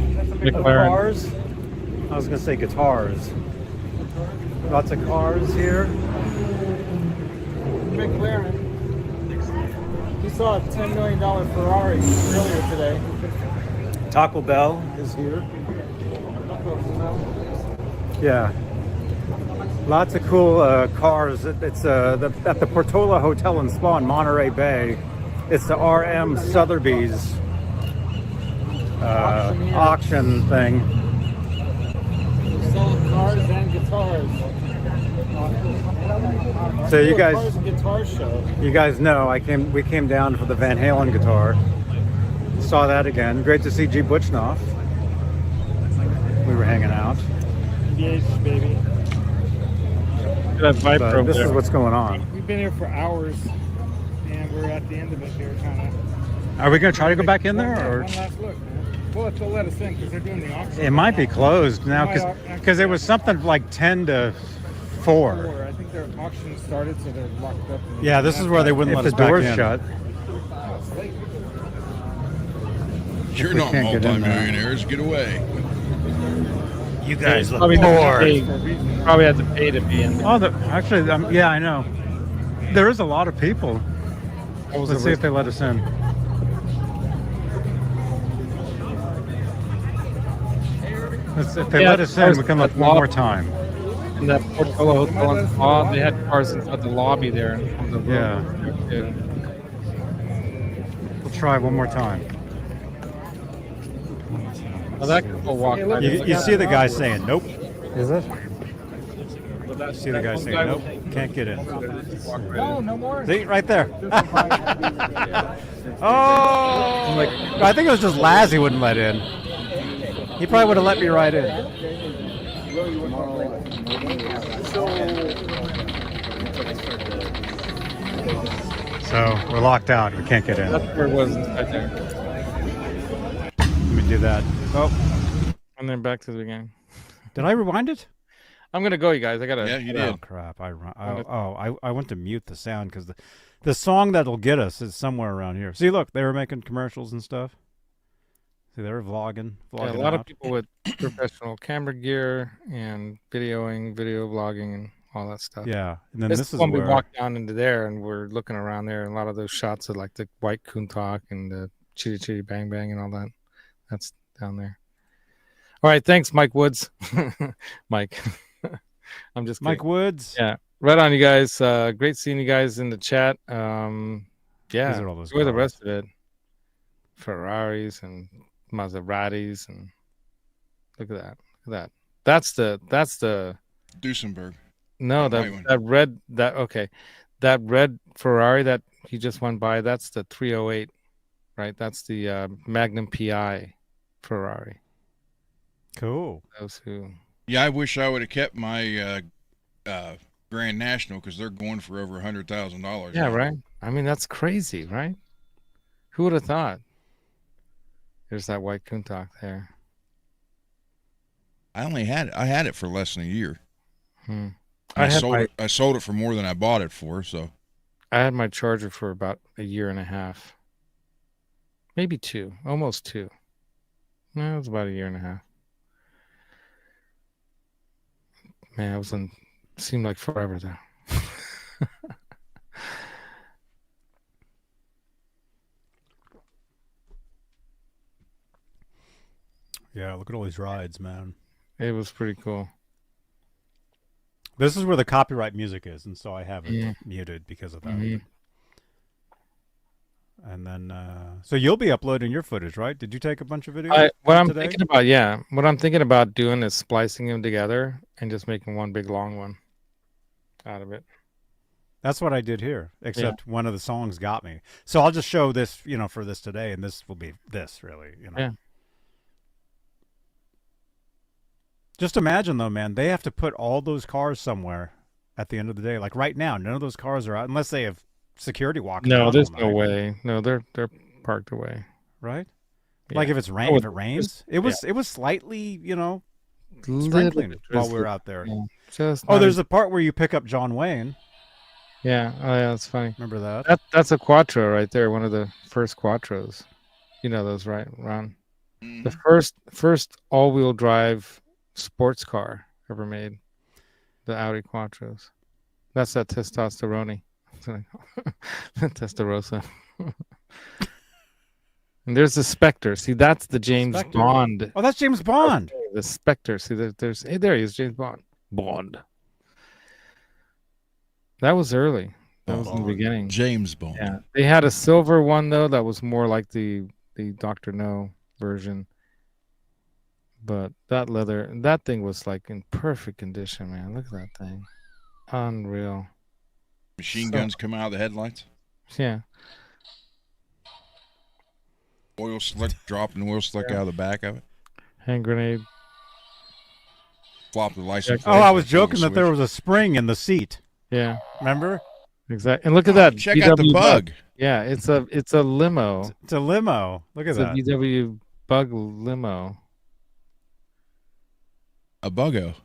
I was gonna say guitars. Lots of cars here. McLaren. You saw a $10 million Ferrari earlier today. Taco Bell is here. Yeah. Lots of cool cars. It's at the Portola Hotel and Spa in Monterey Bay. It's the RM Sotheby's auction thing. Selling cars and guitars. So you guys, Cars and guitar show. you guys know we came down for the Van Halen guitar. Saw that again. Great to see G. Butchnoff. We were hanging out. Engaged, baby. That vibe But probe this is there. what's going on. We've been here for hours, and we're at the end of it here, kind of. Are we going to try to go back in there, or One last look, man. Well, they'll let us in because they're doing the auction. it might be closed now because it was something like 10 to 4. I think their auction started, so they're locked up. Yeah, this is where they wouldn't If let us the back door's in. shut. You're we not can't get in there. multimillionaires. Get away. You guys look Probably bored. Probably had to pay to be in there. Oh, actually, yeah, I know. There is a lot of people. Let's see if they let us in. If they let us in, we can look one more time. In that Portola Hotel and Spa, they had cars inside the lobby there. Yeah. try one more time. Well, that couple walked by. You see the guy saying nope. Is it? You see the guy saying nope, can't get in. No, no more. See, right there. Oh! I think it was just Laz he wouldn't let in. He probably would have let me right in. So we're locked out. We can't get in. That's where it was right there. Let me do that. Oh, And then back to the beginning. did I rewind it? I'm gonna go, you guys. I gotta. Yeah, you Oh did. crap! I went to mute the sound because the song that'll get us is somewhere around here. See, look, they were making commercials and stuff. See, they were vlogging. Yeah, a lot out. of people with professional camera gear and videoing, video vlogging, and all that stuff. Yeah, and then This this is is when where we walked down into there, and we're looking around there, and a lot of those shots of like the white Kuntak and the Chitty Chitty Bang Bang and all that. That's down there. All right, thanks, Mike Woods. Mike. I'm just kidding. Mike Woods. Yeah, right on, you guys. Great seeing you guys in the chat. Yeah, These are all those enjoy the cars. rest of it. Ferraris and Maseratis, and look at that. Look at that. That's the Duesenberg. no, That white one. that red Ferrari that he just went by. That's the 308, right? That's the Magnum PI Ferrari. Cool. Those who. Yeah, I wish I would have kept my Grand National because they're going for over $100,000. Yeah, right. I mean, that's crazy, right? Who would have thought? There's that white Kuntak there. I had it for less than a year. Hmm. I sold it for more than I bought it for. So I had my Charger for about a year and a half, maybe two, almost two. No, it was about a year and a half. Man, seemed like forever though. Yeah, look at all these rides, man. It was pretty cool. This is where the copyright music is, and so I have it Yeah. muted because of that. Mhm. And then, so you'll be uploading your footage, right? Did you take a bunch of videos What I'm today? thinking about doing is splicing them together and just making one big long one out of it. That's what I did here, except one of the songs got me. So I'll just show this, for this today, and this will be this, really. Yeah. Just imagine, though, man, they have to put all those cars somewhere at the end of the day. Like right now, none of those cars are out unless they have security walking. No, around there's all no night, way. No, they're parked away. right? Yeah. Like if it's rain, Oh, if it rains, it was slightly, sprinkling while we were out there. Yeah, just Oh, not there's a part where you pick up John Wayne. Yeah. Oh, yeah. That's funny. Remember that? That's a Quattro right there. One of the first Quattros. You know those, right, Ron? The first all-wheel drive sports car ever made. The Audi Quattros. That's that testosterone. Testarossa. And there's the Spectre. See, that's the James Spectre. Bond. Oh, that's James Bond. The Spectre. See, there he is, James Bond. Bond. That was early. That was in the beginning. James Bond. Yeah, they had a silver one though that was more like the Dr. No version. But that thing was like in perfect condition, man. Look at that thing, unreal. Machine guns come out of the headlights. Yeah, Oil slick, dropping oil slick out of the back of it. hand grenade. Flop the license. Oh, I was joking that there was a spring in the seat. Yeah, Remember? exactly. And look at that. Check out the VW bug. Yeah, it's a limo. It's a limo. Look at It's that. a VW Bug limo. A buggo.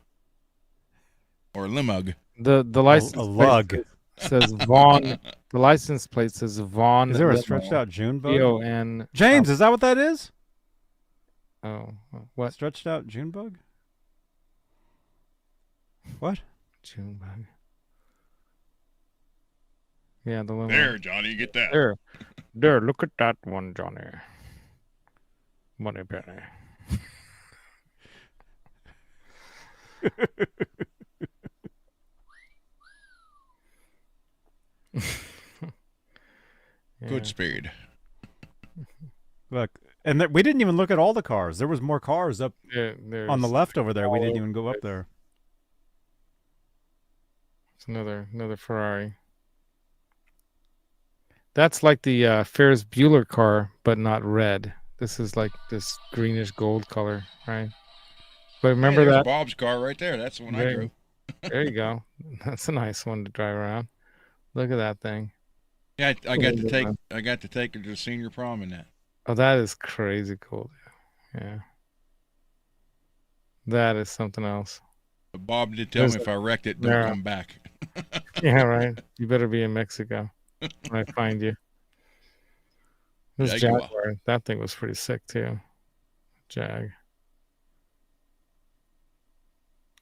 Or a limug. The license a plate lug. says Vaughn. The license plate says Vaughn. Is there a limo. stretched out June bug? VON. James, is that what that is? Oh, what? Stretched out June bug? What? June bug. Yeah, the limo. There, Johnny, you get that. There, look at that one, Johnny. Money penny. Good speed. Look, and we didn't even look at all the cars. There was more cars up on the left over there. We didn't even go up there. It's another Ferrari. That's like the Ferris Bueller car, but not red. This is like this greenish gold color, right? But remember there's that Bob's car right there. That's the one I drove. There you go. That's a nice one to drive around. Look at that thing. Yeah, I got to take her to the senior prom in that. Oh, that is crazy cool. Yeah. That is something else. But Bob did tell me if I wrecked it, don't come back. Yeah, right. You better be in Mexico when I find you. This Jaguar, that thing was pretty sick too. Jag.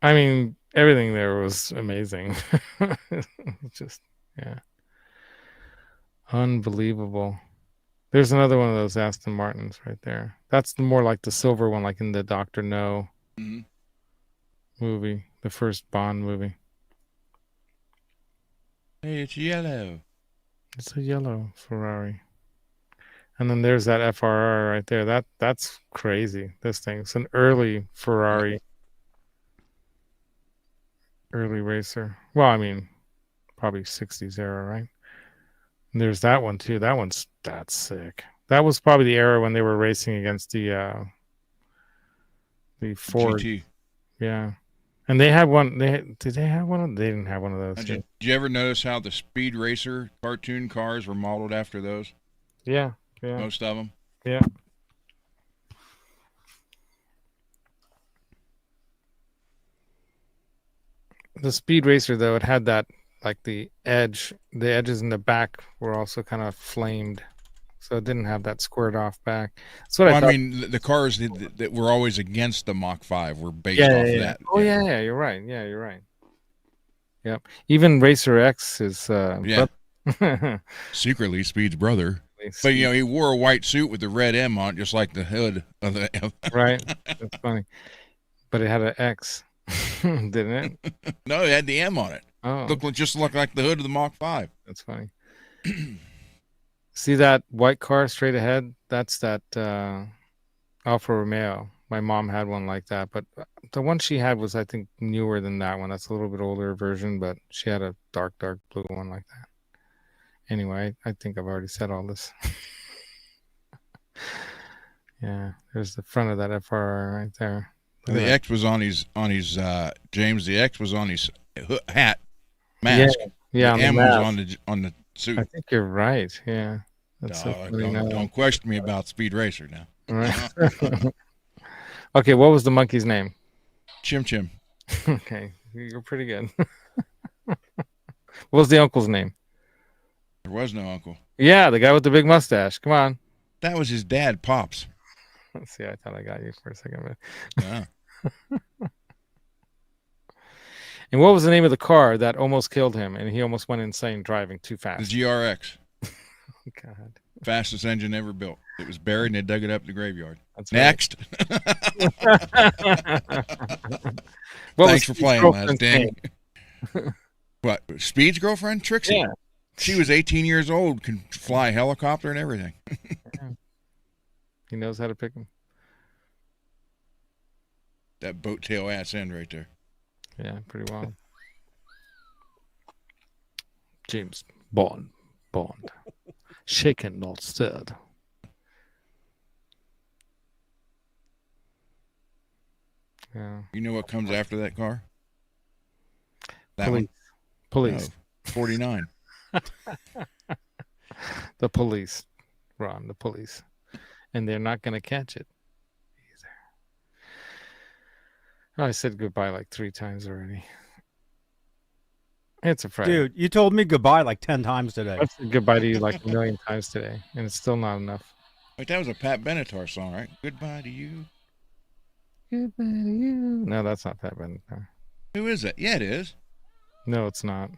I mean, everything there was amazing. Just, yeah. Unbelievable. There's another one of those Aston Martins right there. That's more like the silver one, like in the Dr. No movie, the first Bond movie. Hey, it's yellow. It's a yellow Ferrari. And then there's that FRR right there. That's crazy. This thing. It's an early Ferrari. Early racer. Well, I mean, probably 60s era, right? And there's that one too. That's sick. That was probably the era when they were racing against the Ford. GT. Yeah. And they had one. Did they have one? They didn't have one of those. Did you ever notice how the Speed Racer cartoon cars were modeled after those? Yeah. Yeah. Most of them. Yeah. The Speed Racer, though, it had that, like the edges in the back were also kind of flamed. So it didn't have that squared off back. That's what I mean, the cars that were always against the Mach 5 were based off that. Oh, yeah, you're right. Yeah, you're right. Yep. Even Racer X is... secretly Speed's brother. But, you know, he wore a white suit with the red M on it, just like the hood of the... Right. That's funny. But it had an X, didn't it? No, it had the M on it. Oh. Just looked like the hood of the Mach 5. That's funny. See that white car straight ahead? That's that Alfa Romeo. My mom had one like that, but the one she had was, I think, newer than that one. That's a little bit older version, but she had a dark blue one like that. Anyway, I think I've already said all this. Yeah, there's the front of that FRR right there. The X was on his James. The X was on his hat mask. Yeah. The M was on the suit. I think you're right. Yeah. That's don't question me about Speed Racer now. Right. Okay, what was the monkey's name? Chim Chim. Okay, you're pretty good. What was the uncle's name? There was no uncle. Yeah, the guy with the big mustache. Come on. That was his dad, Pops. Let's see. I thought I got you for a second. Yeah. And what was the name of the car that almost killed him and he almost went insane driving too fast? The GRX. God. Fastest engine ever built. It was buried and they dug it up in the graveyard. That's Next. Right. Thanks for playing, Laz. Dang. What? Speed's girlfriend? Trixie? Yeah. She was 18 years old, can fly a helicopter and everything. Yeah. He knows how to pick them. That boat tail ass end right there. Yeah, pretty well. James Bond. Shaken, not stirred. Yeah. You know what comes after that car? That Police. Police. No, 49. The police, Ron, the police. And they're not going to catch it either. Oh, I said goodbye like 3 times already. It's a Friday. Dude, you told me goodbye like 10 times today. I've said goodbye to you like 1 million times today, and it's still not enough. Wait, that was a Pat Benatar song, right? Goodbye to you. Goodbye to you. No, that's not Pat Benatar. Who is it? Yeah, it is. No, it's not.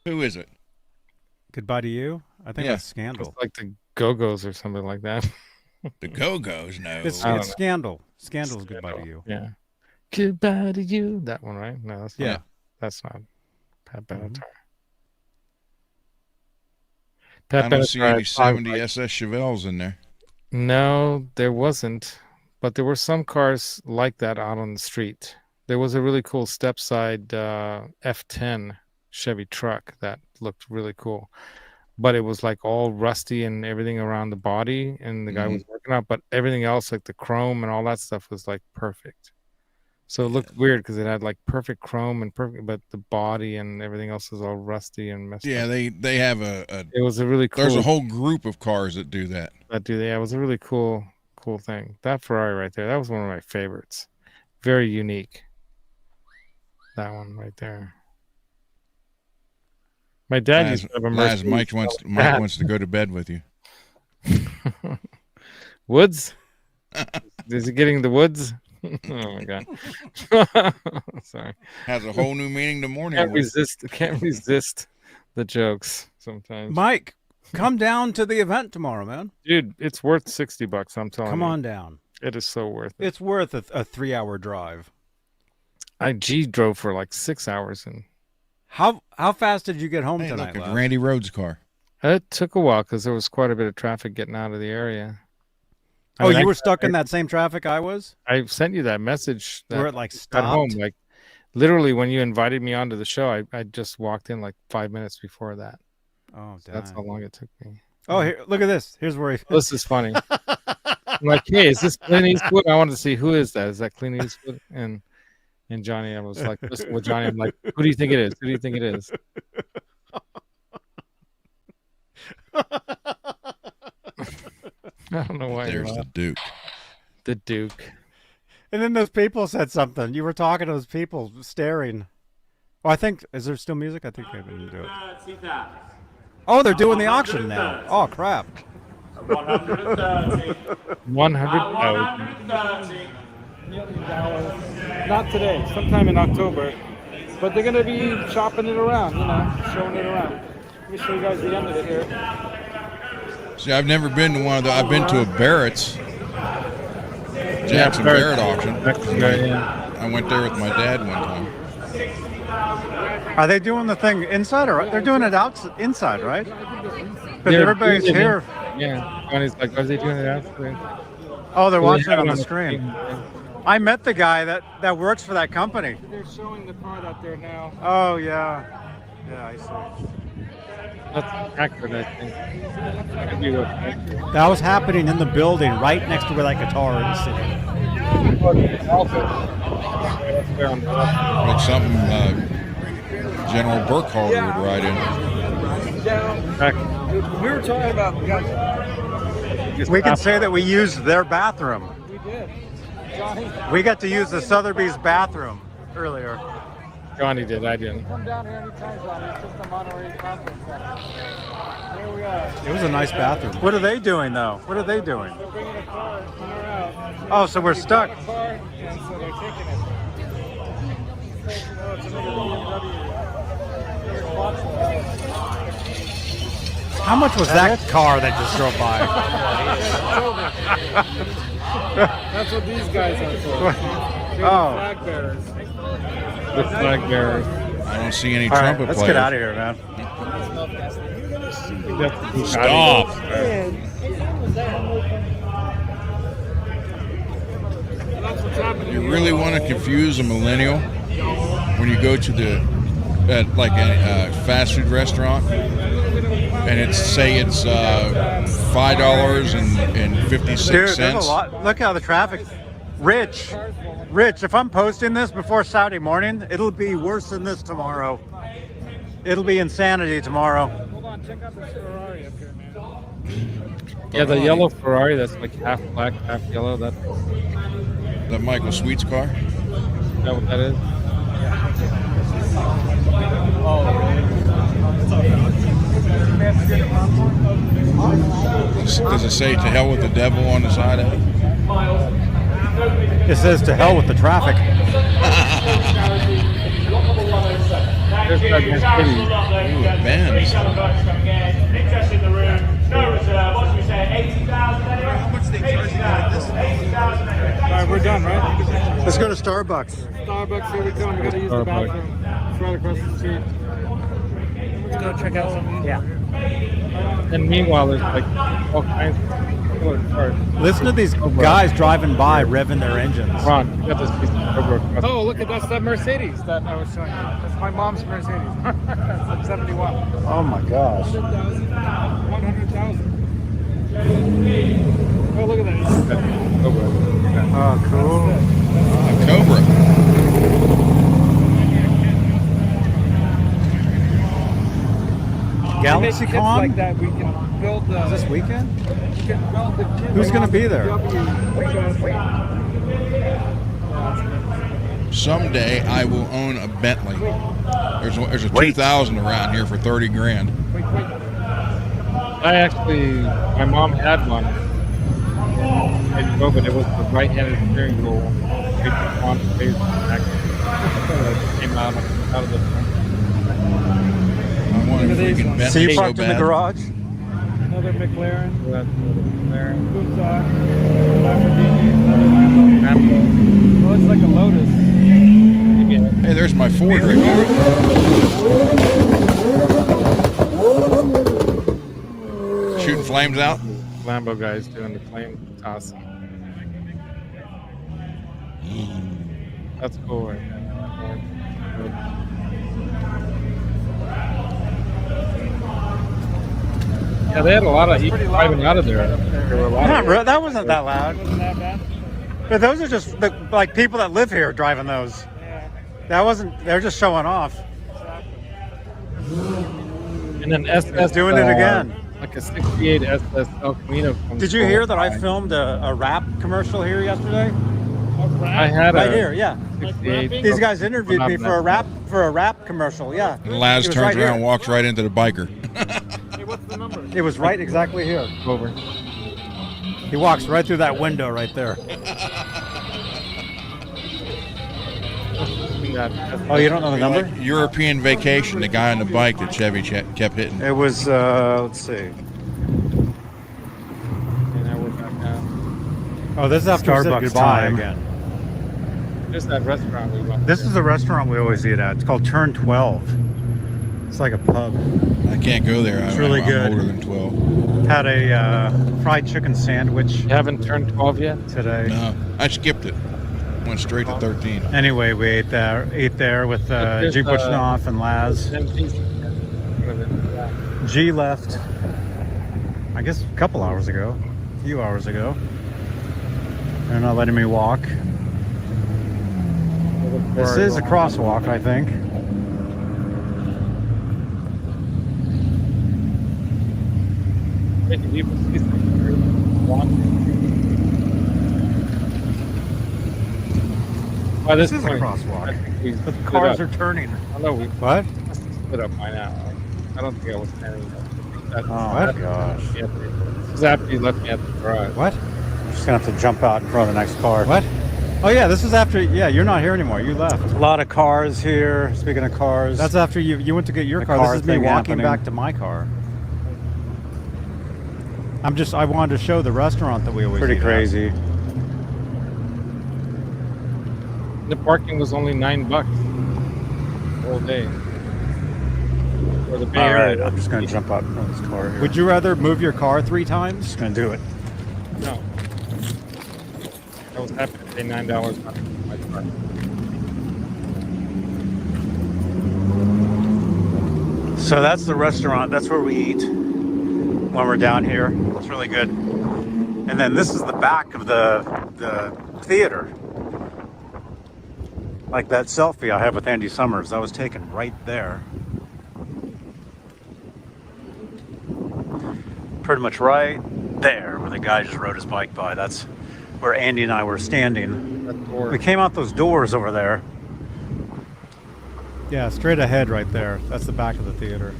Who is it? Goodbye to you? I think that's Scandal. It's like the Go-Go's or something like that. The Go-Go's, no. It's Scandal. Scandal's Goodbye to You. Yeah. Goodbye to you. That one, right? No, that's not. Yeah. That's not Pat Benatar. I don't see any 70 SS Chevelles in there. No, there wasn't, but there were some cars like that out on the street. There was a really cool step-side F10 Chevy truck that looked really cool, but it was like all rusty and everything around the body, and the guy was working out, but everything else, like the chrome and all that stuff, was like perfect. So it looked weird because it had like perfect chrome and perfect, but the body and everything else was all rusty and messed Yeah, up. they have It was a really cool. There's a whole group of cars that do that. Yeah, it was a really cool thing. That Ferrari right there, that was one of my favorites. Very unique. That one right there. My dad used to have a Laz, Mercedes. Mike wants to go to bed with you. Woods? Is he getting the woods? Oh my god. Sorry. Has a whole new meaning to morning. Can't resist the jokes sometimes. Mike, come down to the event tomorrow, man. Dude, it's worth $60, I'm telling you. Come on down. It is so worth it. It's worth a 3-hour drive. I drove for like 6 hours, and how fast did you get home Hey, tonight? look, Laz? Randy Rhodes' car. it took a while because there was quite a bit of traffic getting out of the area. Oh, you were stuck in that same traffic I was? I sent you that message. Where it like at stopped? home, like literally when you invited me onto the show, I just walked in like 5 minutes before that. Oh, So that's how long it took me. Oh, here, look at this. Here's where he. This is funny. I'm like, hey, is this Clint Eastwood? I wanted to see who is that. Is that Clint Eastwood? And Johnny, I was like, listen with Johnny, I'm like, who do you think it is? Who do you think it is? I don't know why. There's the Duke. The Duke. And then those people said something. You were talking to those people staring. Oh, I think, is there still music? I think they didn't do it. Oh, they're doing the auction now. Oh, crap. 130. 100,000. Not today, sometime in October. But they're going to be shopping it around, showing it around. Let me show you guys the end of it here. See, I've never been to one of the. I've been to a Barrett's, Jackson Barrett auction. I went there with my dad one time. Are they doing the thing inside or they're doing it inside, right? But They're everybody's doing it here. Yeah, Johnny's like, are they doing it outside? Oh, they're Well, they watching have it on it the screen. I met the guy that works for that company. They're showing the card out there now. Oh, yeah. Yeah, I see. That's accurate, I think. Could be right. That was happening in the building right next to where that guitar is sitting. Like something General Burkholder would ride in. We were talking about. We can say that we used their bathroom. We did. We got to use the Sotheby's bathroom earlier. Johnny did, I didn't. Come down here anytime, Johnny. It's just the Monterey Conference Center. Here we are. It was a nice bathroom. What are they doing, though? What are they doing? They're bringing a car when we're out. Oh, so we're stuck. A car, and so they're taking it. It's another BMW. How much was that car that just drove by? That's what these guys are for. They're Oh. the flag bearers. The flag bearers. I don't see any All right, trumpet let's players. get out of here, man. Stop. You really want to confuse a millennial when you go to like a fast food restaurant and it's $5.50. Dude, there's a lot. Look how the traffic. Rich, if I'm posting this before Saturday morning, it'll be worse than this tomorrow. It'll be insanity tomorrow. Hold on, check out this Ferrari up here, man. Yeah, the yellow Ferrari that's like half black, half yellow. That's That Michael Sweet's car. that what that is? Does it say "to hell with the devil" on the side of it? It says to hell with the traffic. There's that Mercedes. Benz. Interest in the room. No reserve. What should we say? 80,000 anyway? How much they charge you like this? 80,000 anyway. All right, we're done, right? Let's go to Starbucks. Starbucks, here we come. We gotta use the bathroom. It's right across the street. Let's go check out some. Yeah. And meanwhile, there's like all kinds of killer cars. Listen to these guys driving by, revving their engines. Ron, you got this piece of Cobra. Oh, look at that's that Mercedes that I was showing you. That's my mom's Mercedes. It's 71. Oh my gosh. 100,000. Oh, look at that. Cobra. Oh, cool. A Cobra. Galaxy Kits Con? like that, we can build the. Is this weekend? We can build the kit Who's gonna be there? Someday I will own a Bentley. There's a 2000 around here for 30 grand. My mom had one. I drove it. It was the right-handed steering wheel. It came out of the front. I want a freaking Bentley So you so parked in the bad. garage? Another McLaren. That's another McLaren. Coupe-Toc, Lamborghini, another Lambo. Well, it's like a Lotus. Hey, there's my Ford right there. Shooting flames out. Lambo guys doing the flame toss. That's cool. Right? Yeah, they had a lot of heat driving out of there. There were a lot of That wasn't that loud. Wasn't that bad? But those are just like people that live here driving those. Yeah. That wasn't. They're just showing off. and then SS Doing it again. Like a 68 SS El Camino. Did you hear that I filmed a rap commercial here yesterday? I had Right a here, yeah. 68. These guys interviewed me for a rap commercial, yeah. And Laz It was turns right around here. and walks right into the biker. Hey, what's the number? It was right exactly here. Over. He walks right through that window right there. Oh, you don't know the number? Like European Vacation, the guy on the bike that Chevy kept hitting. It was, let's see. And I went back down. Oh, this is after we said Starbucks goodbye time. again. Just that restaurant we went. This is a restaurant we always eat at. It's called Turn 12. It's like a pub. I can't go there. It's really I'm good. older than 12. Had a fried chicken sandwich You haven't turned 12 yet? today. No, I skipped it. Went straight to 13. Anyway, we ate there with there's, G. Butchnoff and Laz. G left, I guess, a couple hours ago, a few hours ago. They're not letting me walk. This is a crosswalk, I think. By This this is a point, crosswalk. I think we But the split cars up. are turning. I know we What? must have split up by now. I don't think I was standing up. Oh my gosh. This is after you left me at the garage. What? I'm just gonna have to jump out in front of the next car. What? Oh yeah, this is after. Yeah, you're not here anymore. You left. A lot of cars here. Speaking of cars, That's after you went to get your The car. car This is me thing walking happening. back to my car. I wanted to show the restaurant that we always pretty eat at. crazy. The parking was only $9 all day. For the Bay All Area. right, I'm just gonna jump out in front of this car here. Would you rather move your car 3 times? Just gonna do it. No. I was happy to pay $9 for my car. So that's the restaurant. That's where we eat when we're down here. It's really good. And then this is the back of the theater. Like that selfie I have with Andy Summers. That was taken right there. Pretty much right there where the guy just rode his bike by. That's where Andy and I were standing. That door. We came out those doors over there. Yeah, straight ahead right there. That's the back of the theater.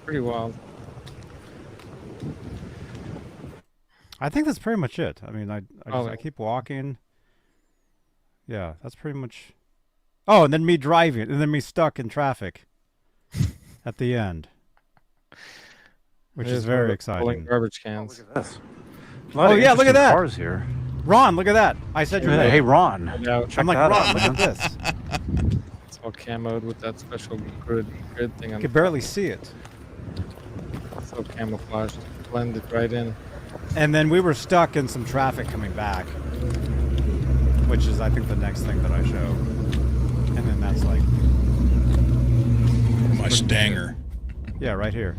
Pretty wild. I think that's pretty much it. I mean, I Oh. keep walking. Yeah, that's pretty much. Oh, and then me driving, and then me stuck in traffic at the end, which is very Pulling exciting. garbage cans. This. Oh, yeah, look at that. Cars here. Ron, look at that! I said your Hey, name. Ron. Now, I'm like, that Ron, out, look at this. it's all camoed with that special grid thing I on could barely see it. So camouflaged, blended right in. And then we were stuck in some traffic coming back, which is, I think, the next thing that I show. And then that's like... My stanger. Yeah, right here.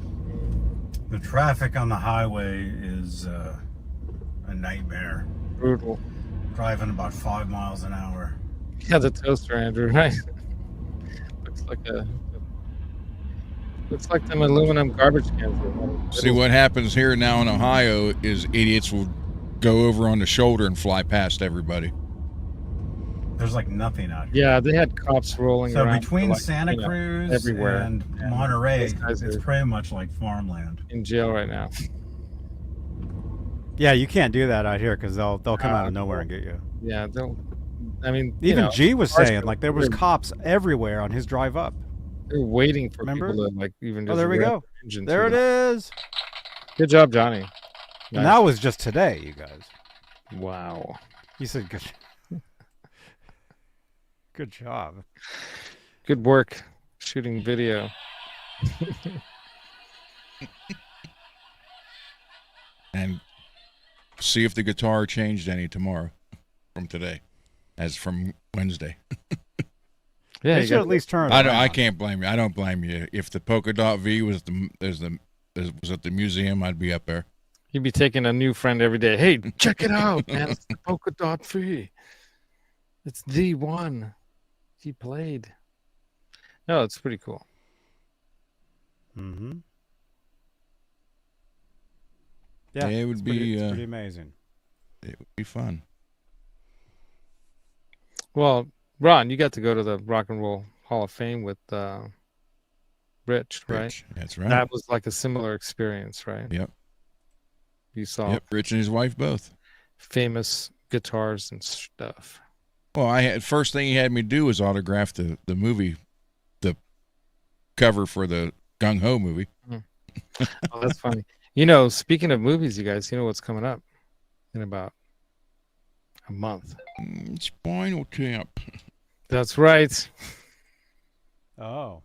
The traffic on the highway is a nightmare. Brutal. Driving about 5 miles an hour. Yeah, the toaster, Andrew, right? Looks like them aluminum garbage cans. See, what happens here now in Ohio is idiots will go over on the shoulder and fly past everybody. There's like nothing out here. Yeah, they had cops rolling around. So between like, Santa Cruz everywhere and Monterey, these guys it's are pretty much like farmland. in jail right now. Yeah, you can't do that out here because they'll come out of nowhere and get you. Yeah, they'll. I mean, Even G was saying like there was they're- cops everywhere on his drive up. They're waiting for Remember? people to like even. Oh, Just there we rev go. their engine There it to them. is. Good job, Johnny. And that was just today, you guys. Wow. You said good. Good job. Good work shooting video. And see if the guitar changed any tomorrow from today, as from Wednesday. Yeah, They you should got at least turn it I around. can't blame you. I don't blame you. If the polka dot V was was at the museum, I'd be up there. you'd be taking a new friend every day. Hey, check it out, man. It's the polka dot free. It's the one he played. No, it's pretty cool. Mm-hmm. Yeah, it would be It's pretty amazing. it would be fun. Well, Ron, you got to go to the Rock and Roll Hall of Fame with Rich, right? Rich, that's right. That was like a similar experience, right? Yep. You saw Yep, Rich and his wife both. famous guitars and stuff. Well, first thing he had me do was autograph the movie, the cover for the Gung Ho movie. Oh, that's funny. You know, speaking of movies, you guys, you know what's coming up in about a month? Spinal Tap. That's right. Oh.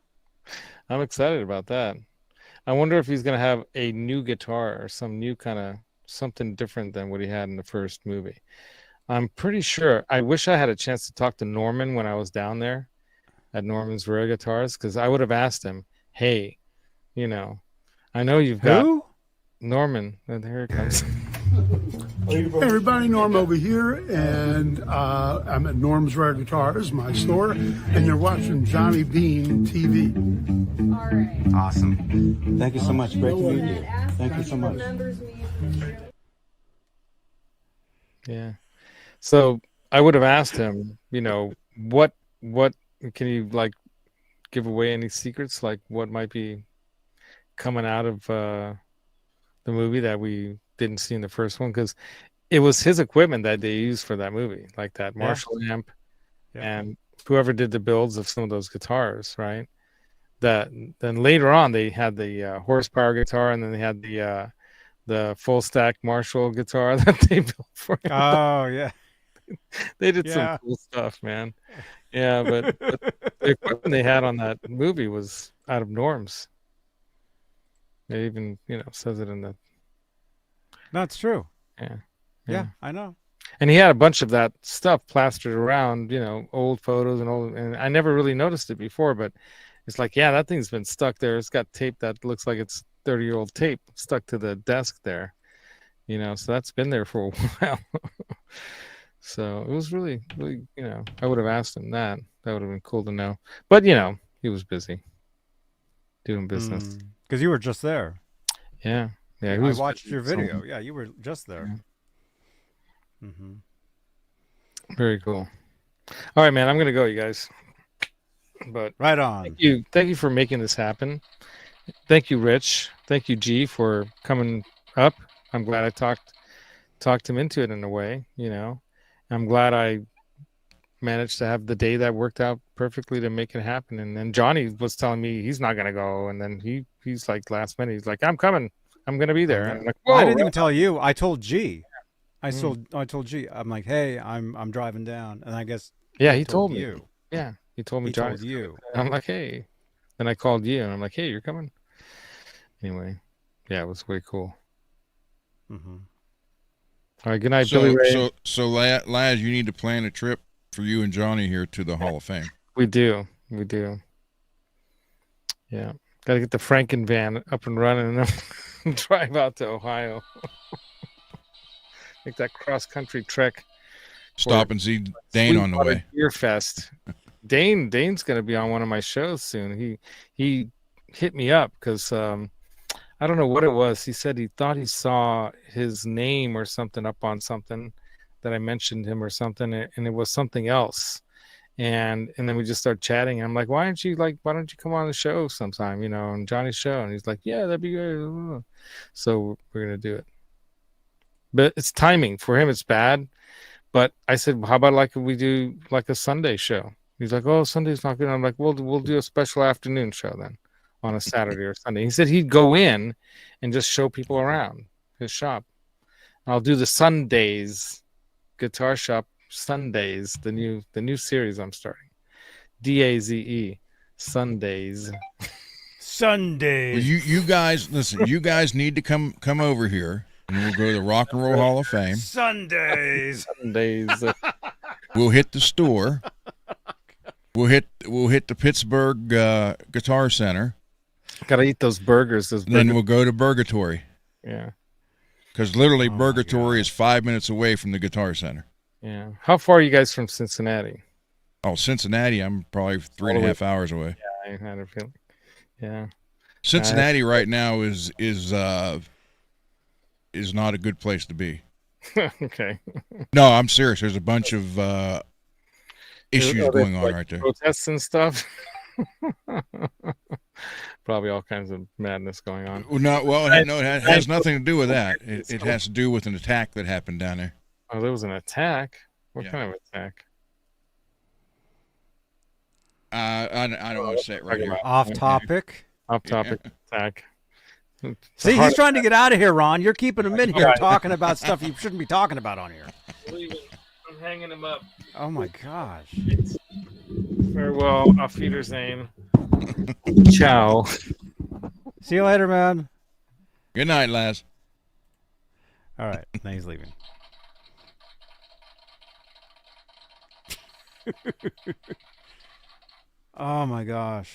I'm excited about that. I wonder if he's going to have a new guitar or some new kind of something different than what he had in the first movie. I'm pretty sure. I wish I had a chance to talk to Norman when I was down there at Norman's Rare Guitars, because I would have asked him, hey, you know, I know you've got Who? Norman. And here it comes. Hey everybody, Norm over here, and I'm at Norm's Rare Guitars, my store, and you're watching Johnny Beane TV. All right. Awesome. Thank you so much. Great to meet you. Thank you so much. Yeah. So I would have asked him, you know, what can you like give away any secrets, like what might be coming out of the movie that we didn't see in the first one, because it was his equipment that they used for that movie, like that Marshall amp, and whoever did the builds of some of those guitars, right? That then later on they had the horsepower guitar, and then they had the full stack Marshall guitar that they built for him. Oh yeah. They did some cool stuff, man. Yeah, but the equipment they had on that movie was out of Norm's. It even, you know, says it in the. That's true. Yeah, I know. And he had a bunch of that stuff plastered around, you know, old photos and I never really noticed it before, but it's like, yeah, that thing's been stuck there. It's got tape that looks like it's 30-year-old tape stuck to the desk there, you know, so that's been there for a while. So it was really, really, you know, I would have asked him that. That would have been cool to know. But, you know, he was busy doing business. Because you were just there. Yeah. Yeah. I watched your video. Yeah, you were just there. Yeah. Mm-hmm. Very cool. All right, man. I'm gonna go, you guys. But right on. Thank you for making this happen. Thank you, Rich. Thank you, G, for coming up. I'm glad I talked him into it in a way. You know, I'm glad I managed to have the day that worked out perfectly to make it happen. And then Johnny was telling me he's not gonna go, and then he's like last minute. He's like, I'm coming. I'm gonna be there. And I'm like, well, I whoa, didn't even tell you. I told G. I told G. I'm like, hey, I'm driving down, and I guess he told me. You. Yeah, he told me. He Johnny told you. I'm like, hey. Then I called you, and I'm like, hey, you're coming. Anyway, Yeah, it was way cool. Mm-hmm. All right, good night, Billy Ray. So Laz, you need to plan a trip for you and Johnny here to the Hall of Fame. We do. Yeah, got to get the Franken van up and running and drive out to Ohio. Make that cross country trek. Stop and see Dane on the way. Beer Fest. Dane's going to be on one of my shows soon. He hit me up because I don't know what it was. He said he thought he saw his name or something up on something that I mentioned him or something, and it was something else. And then we just start chatting. And I'm like, why don't you come on the show sometime, on Johnny's show? And he's like, yeah, that'd be good. So we're going to do it. But it's timing. For him, it's bad. But I said, how about like we do like a Sunday show? He's like, oh, Sunday's not good. I'm like, we'll do a special afternoon show then on a Saturday or Sunday. He said he'd go in and just show people around his shop. I'll do the Sundays Guitar Shop Sundays, the new series I'm starting. DAZE Sundays. Sundays. Well, you guys listen. You guys need to come over here, and we'll go to the Rock and Roll Hall of Fame. Sundays. We'll hit the store. We'll hit the Pittsburgh Guitar Center. Gotta eat those burgers. Then we'll go to Burgatory. Yeah. Because literally, Burgatory is 5 minutes away from the Guitar Center. Yeah. How far are you guys from Cincinnati? Oh, Cincinnati, I'm probably 3.5 hours away. Yeah, I had a feeling. Yeah. Cincinnati right now is not a good place to be. Okay. No, I'm serious. There's a bunch of issues going on right there. Protests and stuff. Probably all kinds of madness going on. It has nothing to do with that. It has to do with an attack that happened down there. Oh, there was an attack? What kind of attack? I don't want to say it right here. Off topic. Off topic attack. See, he's trying to get out of here, Ron. You're keeping him in here talking about stuff you shouldn't be talking about on here. I'm hanging him up. Oh my gosh. Farewell, auf Wiedersehen. Ciao. See you later, man. Good night, Laz. All right. Now he's leaving. Oh my gosh.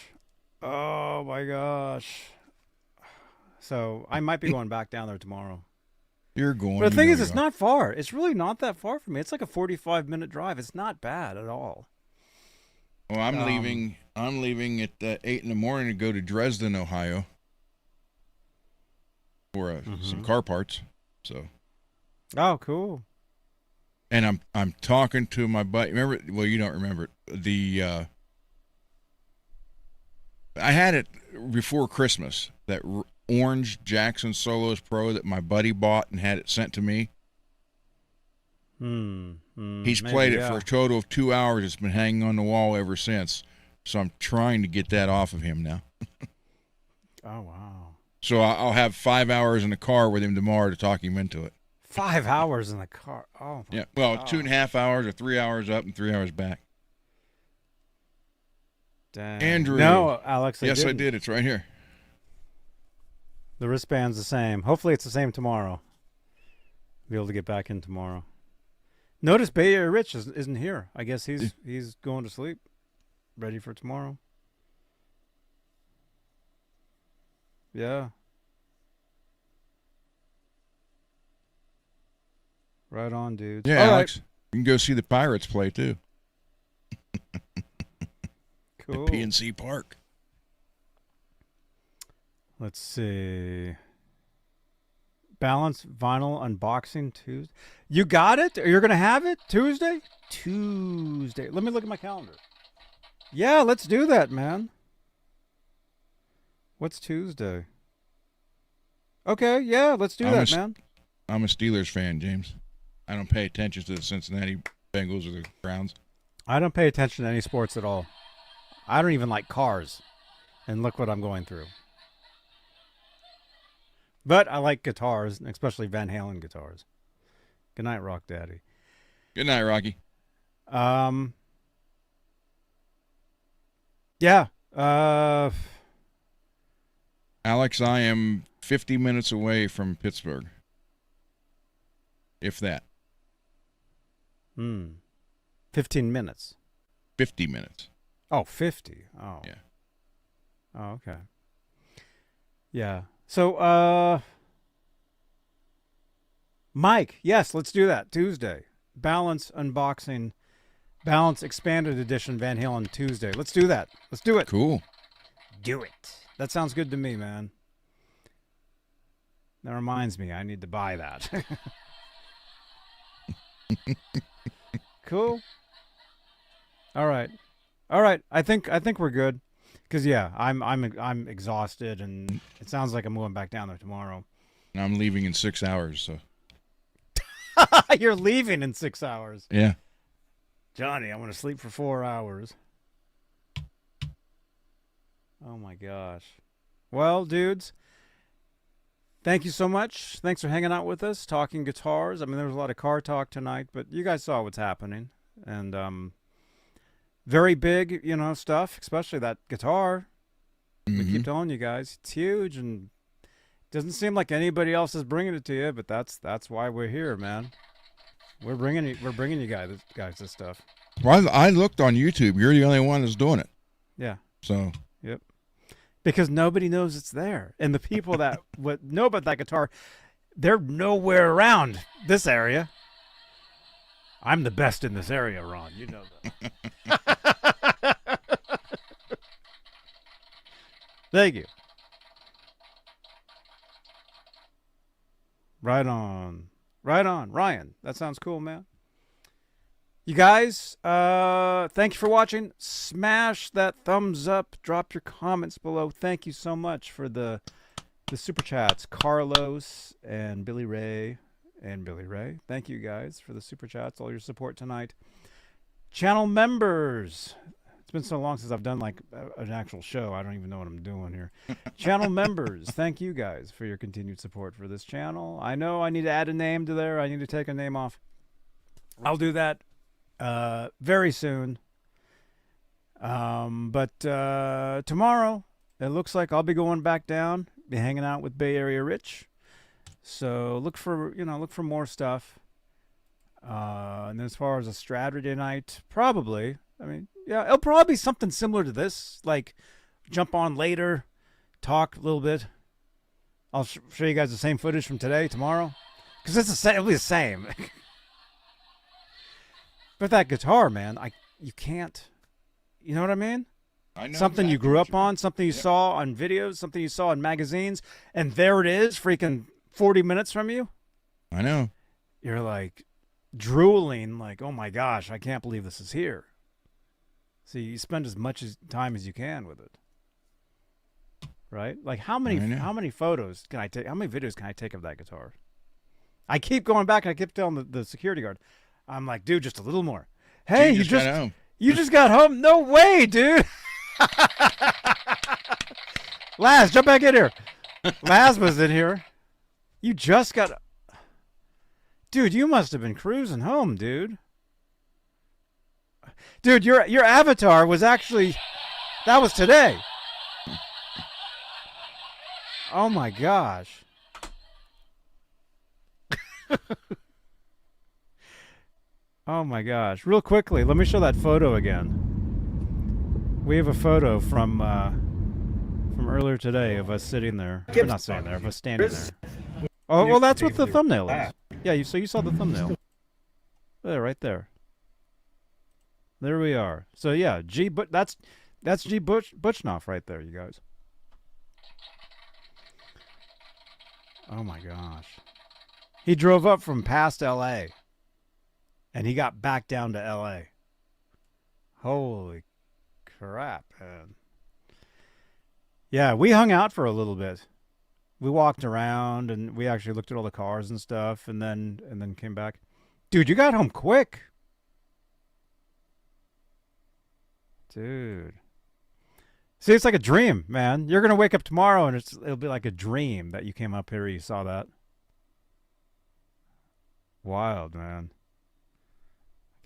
Oh my gosh. So I might be going back down there tomorrow. You're going. But the thing is, it's not far. It's really not that far from me. It's like a 45-minute drive. It's not bad at all. Well, I'm leaving at 8 in the morning to go to Dresden, Ohio, for some car parts. So. Oh, cool. And I'm talking to my buddy. Remember? Well, you don't remember it. I had it before Christmas. That orange Jackson Solos Pro that my buddy bought and had it sent to me. He's played it for a total of 2 hours. It's been hanging on the wall ever since. So I'm trying to get that off of him now. Oh, wow. So I'll have 5 hours in the car with him tomorrow to talk him into it. 5 hours in the car. Oh, yeah. Well, 2.5 hours or 3 hours up and 3 hours back. Dang. Andrew. No, Alex. Yes, I did. It's right here. The wristband's the same. Hopefully it's the same tomorrow. Be able to get back in tomorrow. Notice Bay Area Rich isn't here. I guess he's going to sleep. Ready for tomorrow. Yeah. Right on, dude. Yeah, Alex. You can go see the Pirates play too. Cool. At PNC Park. Let's see. Balance vinyl unboxing Tuesday. You got it? You're going to have it Tuesday? Tuesday. Let me look at my calendar. Yeah, let's do that, man. What's Tuesday? Okay, yeah, let's do that, man. I'm a Steelers fan, James. I don't pay attention to the Cincinnati Bengals or the Browns. I don't pay attention to any sports at all. I don't even like cars. And look what I'm going through. But I like guitars, especially Van Halen guitars. Good night, Rock Daddy. Good night, Rocky. Yeah. Alex, I am 50 minutes away from Pittsburgh, if that. 15 minutes. 50 minutes. Oh, 50. Oh. Yeah. Oh, okay. Yeah. So, Mike, yes, let's do that. Tuesday. Balance unboxing. Balance expanded edition Van Halen Tuesday. Let's do that. Let's do it. Cool. Do it. That sounds good to me, man. That reminds me, I need to buy that. Cool. All right. I think we're good. Cause yeah, I'm exhausted, and it sounds like I'm going back down there tomorrow. I'm leaving in 6 hours, so. You're leaving in 6 hours. Yeah. Johnny, I'm gonna sleep for 4 hours. Oh my gosh. Well, dudes, thank you so much. Thanks for hanging out with us, talking guitars. I mean, there was a lot of car talk tonight, but you guys saw what's happening. And very big, stuff, especially that guitar. We keep telling you guys, it's huge, and it doesn't seem like anybody else is bringing it to you, but that's why we're here, man. We're bringing you guys this stuff. Well, I looked on YouTube. You're the only one that's doing it. Yeah. So. Yep. Because nobody knows it's there, and the people that would know about that guitar, they're nowhere around this area. I'm the best in this area, Ron. You know that. Thank you. Right on. Right on. Ryan, that sounds cool, man. You guys, thank you for watching. Smash that thumbs up. Drop your comments below. Thank you so much for the super chats. Carlos and Billy Ray. Thank you guys for the super chats, all your support tonight. Channel members. It's been so long since I've done like an actual show. I don't even know what I'm doing here. Channel members, thank you guys for your continued support for this channel. I know I need to add a name to there. I need to take a name off. I'll do that very soon. But tomorrow, it looks like I'll be going back down, be hanging out with Bay Area Rich. So look for more stuff. And then as far as a Saturday night, probably, yeah, it'll probably be something similar to this, like jump on later, talk a little bit. I'll show you guys the same footage from today, tomorrow, because it'll be the same. But that guitar, man, you can't, you know what I mean? I know something exactly you grew what up on, something you saw on videos, something you saw in magazines, and there it is, freaking 40 minutes from you. I know. You're like drooling, like, oh my gosh, I can't believe this is here. So you spend as much time as you can with it, right? Like how many photos can I take? How many videos can I take of that guitar? I keep going back, and I keep telling the security guard, I'm like, dude, just a little more. Hey, you just got home? No way, dude. Laz, jump back in here. Laz was in here. You just got... Dude, you must have been cruising home, dude. Dude, your avatar was actually... That was today. Oh, my gosh. Oh, my gosh. Real quickly, let me show that photo again. We have a photo from earlier today of us sitting there. We're not sitting there, of us standing there. Oh, well, that's what the thumbnail is. Yeah, so you saw the thumbnail. There, right there. There we are. So yeah, that's G Butchnoff right there, you guys. Oh my gosh. He drove up from past LA. And he got back down to LA. Holy crap, man. Yeah, we hung out for a little bit. We walked around, and we actually looked at all the cars and stuff, and then came back. Dude, you got home quick. Dude. See, it's like a dream, man. You're going to wake up tomorrow, and it'll be like a dream that you came up here, you saw that. Wild, man.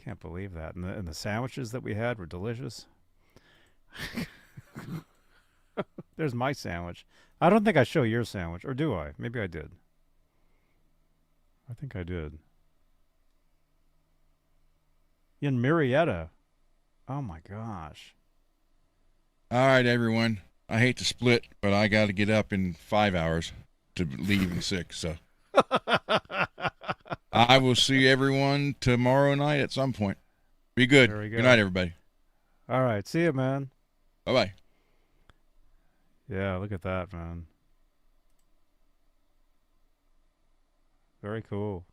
Can't believe that. And the sandwiches that we had were delicious. There's my sandwich. I don't think I show your sandwich, or do I? Maybe I did. I think I did. In Marietta. Oh my gosh. All right, everyone. I hate to split, but I got to get up in 5 hours to leave in 6. So I will see everyone tomorrow night at some point. Be good. There we go. Good night, everybody. All right. See you, man. Bye-bye. Yeah, look at that, man. Very cool.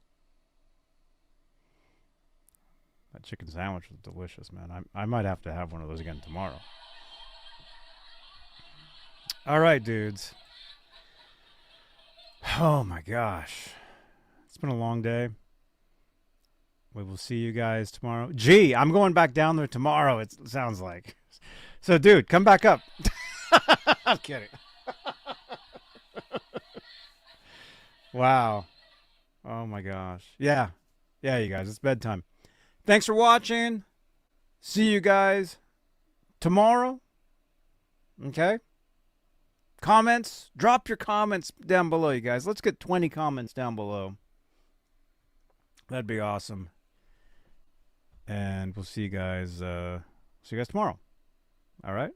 That chicken sandwich was delicious, man. I might have to have one of those again tomorrow. All right, dudes. Oh my gosh. It's been a long day. We will see you guys tomorrow. Gee, I'm going back down there tomorrow, it sounds like. So, dude, come back up. I'm kidding. Wow. Oh my gosh. Yeah. Yeah, you guys, it's bedtime. Thanks for watching. See you guys tomorrow. Okay? Comments. Drop your comments down below, you guys. Let's get 20 comments down below. That'd be awesome. And we'll see you guys tomorrow. All right?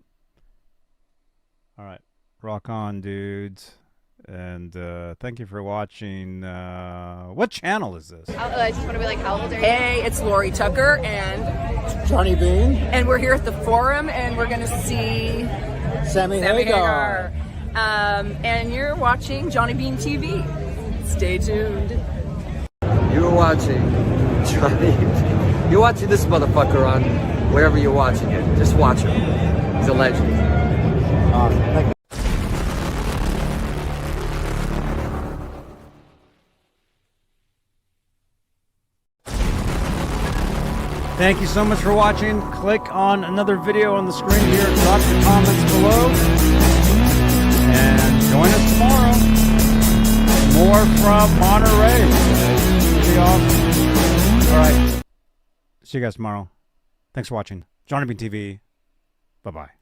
All right. Rock on, dudes. And thank you for watching. What channel is this? I just want to be like, how old are you? Hey, it's Lori Tucker and Johnny Beane. And we're here at the forum and we're going to see Sammy Hagar. And you're watching Johnny Beane TV. Stay tuned. You're watching Johnny. You're watching this motherfucker on wherever you're watching it. Just watch him. He's a legend. Thank you. Thank you so much for watching. Click on another video on the screen here. Drop your comments below. And join us tomorrow. More from Monterey. It'll be awesome. All right. See you guys tomorrow. Thanks for watching. Johnny Beane TV. Bye-bye.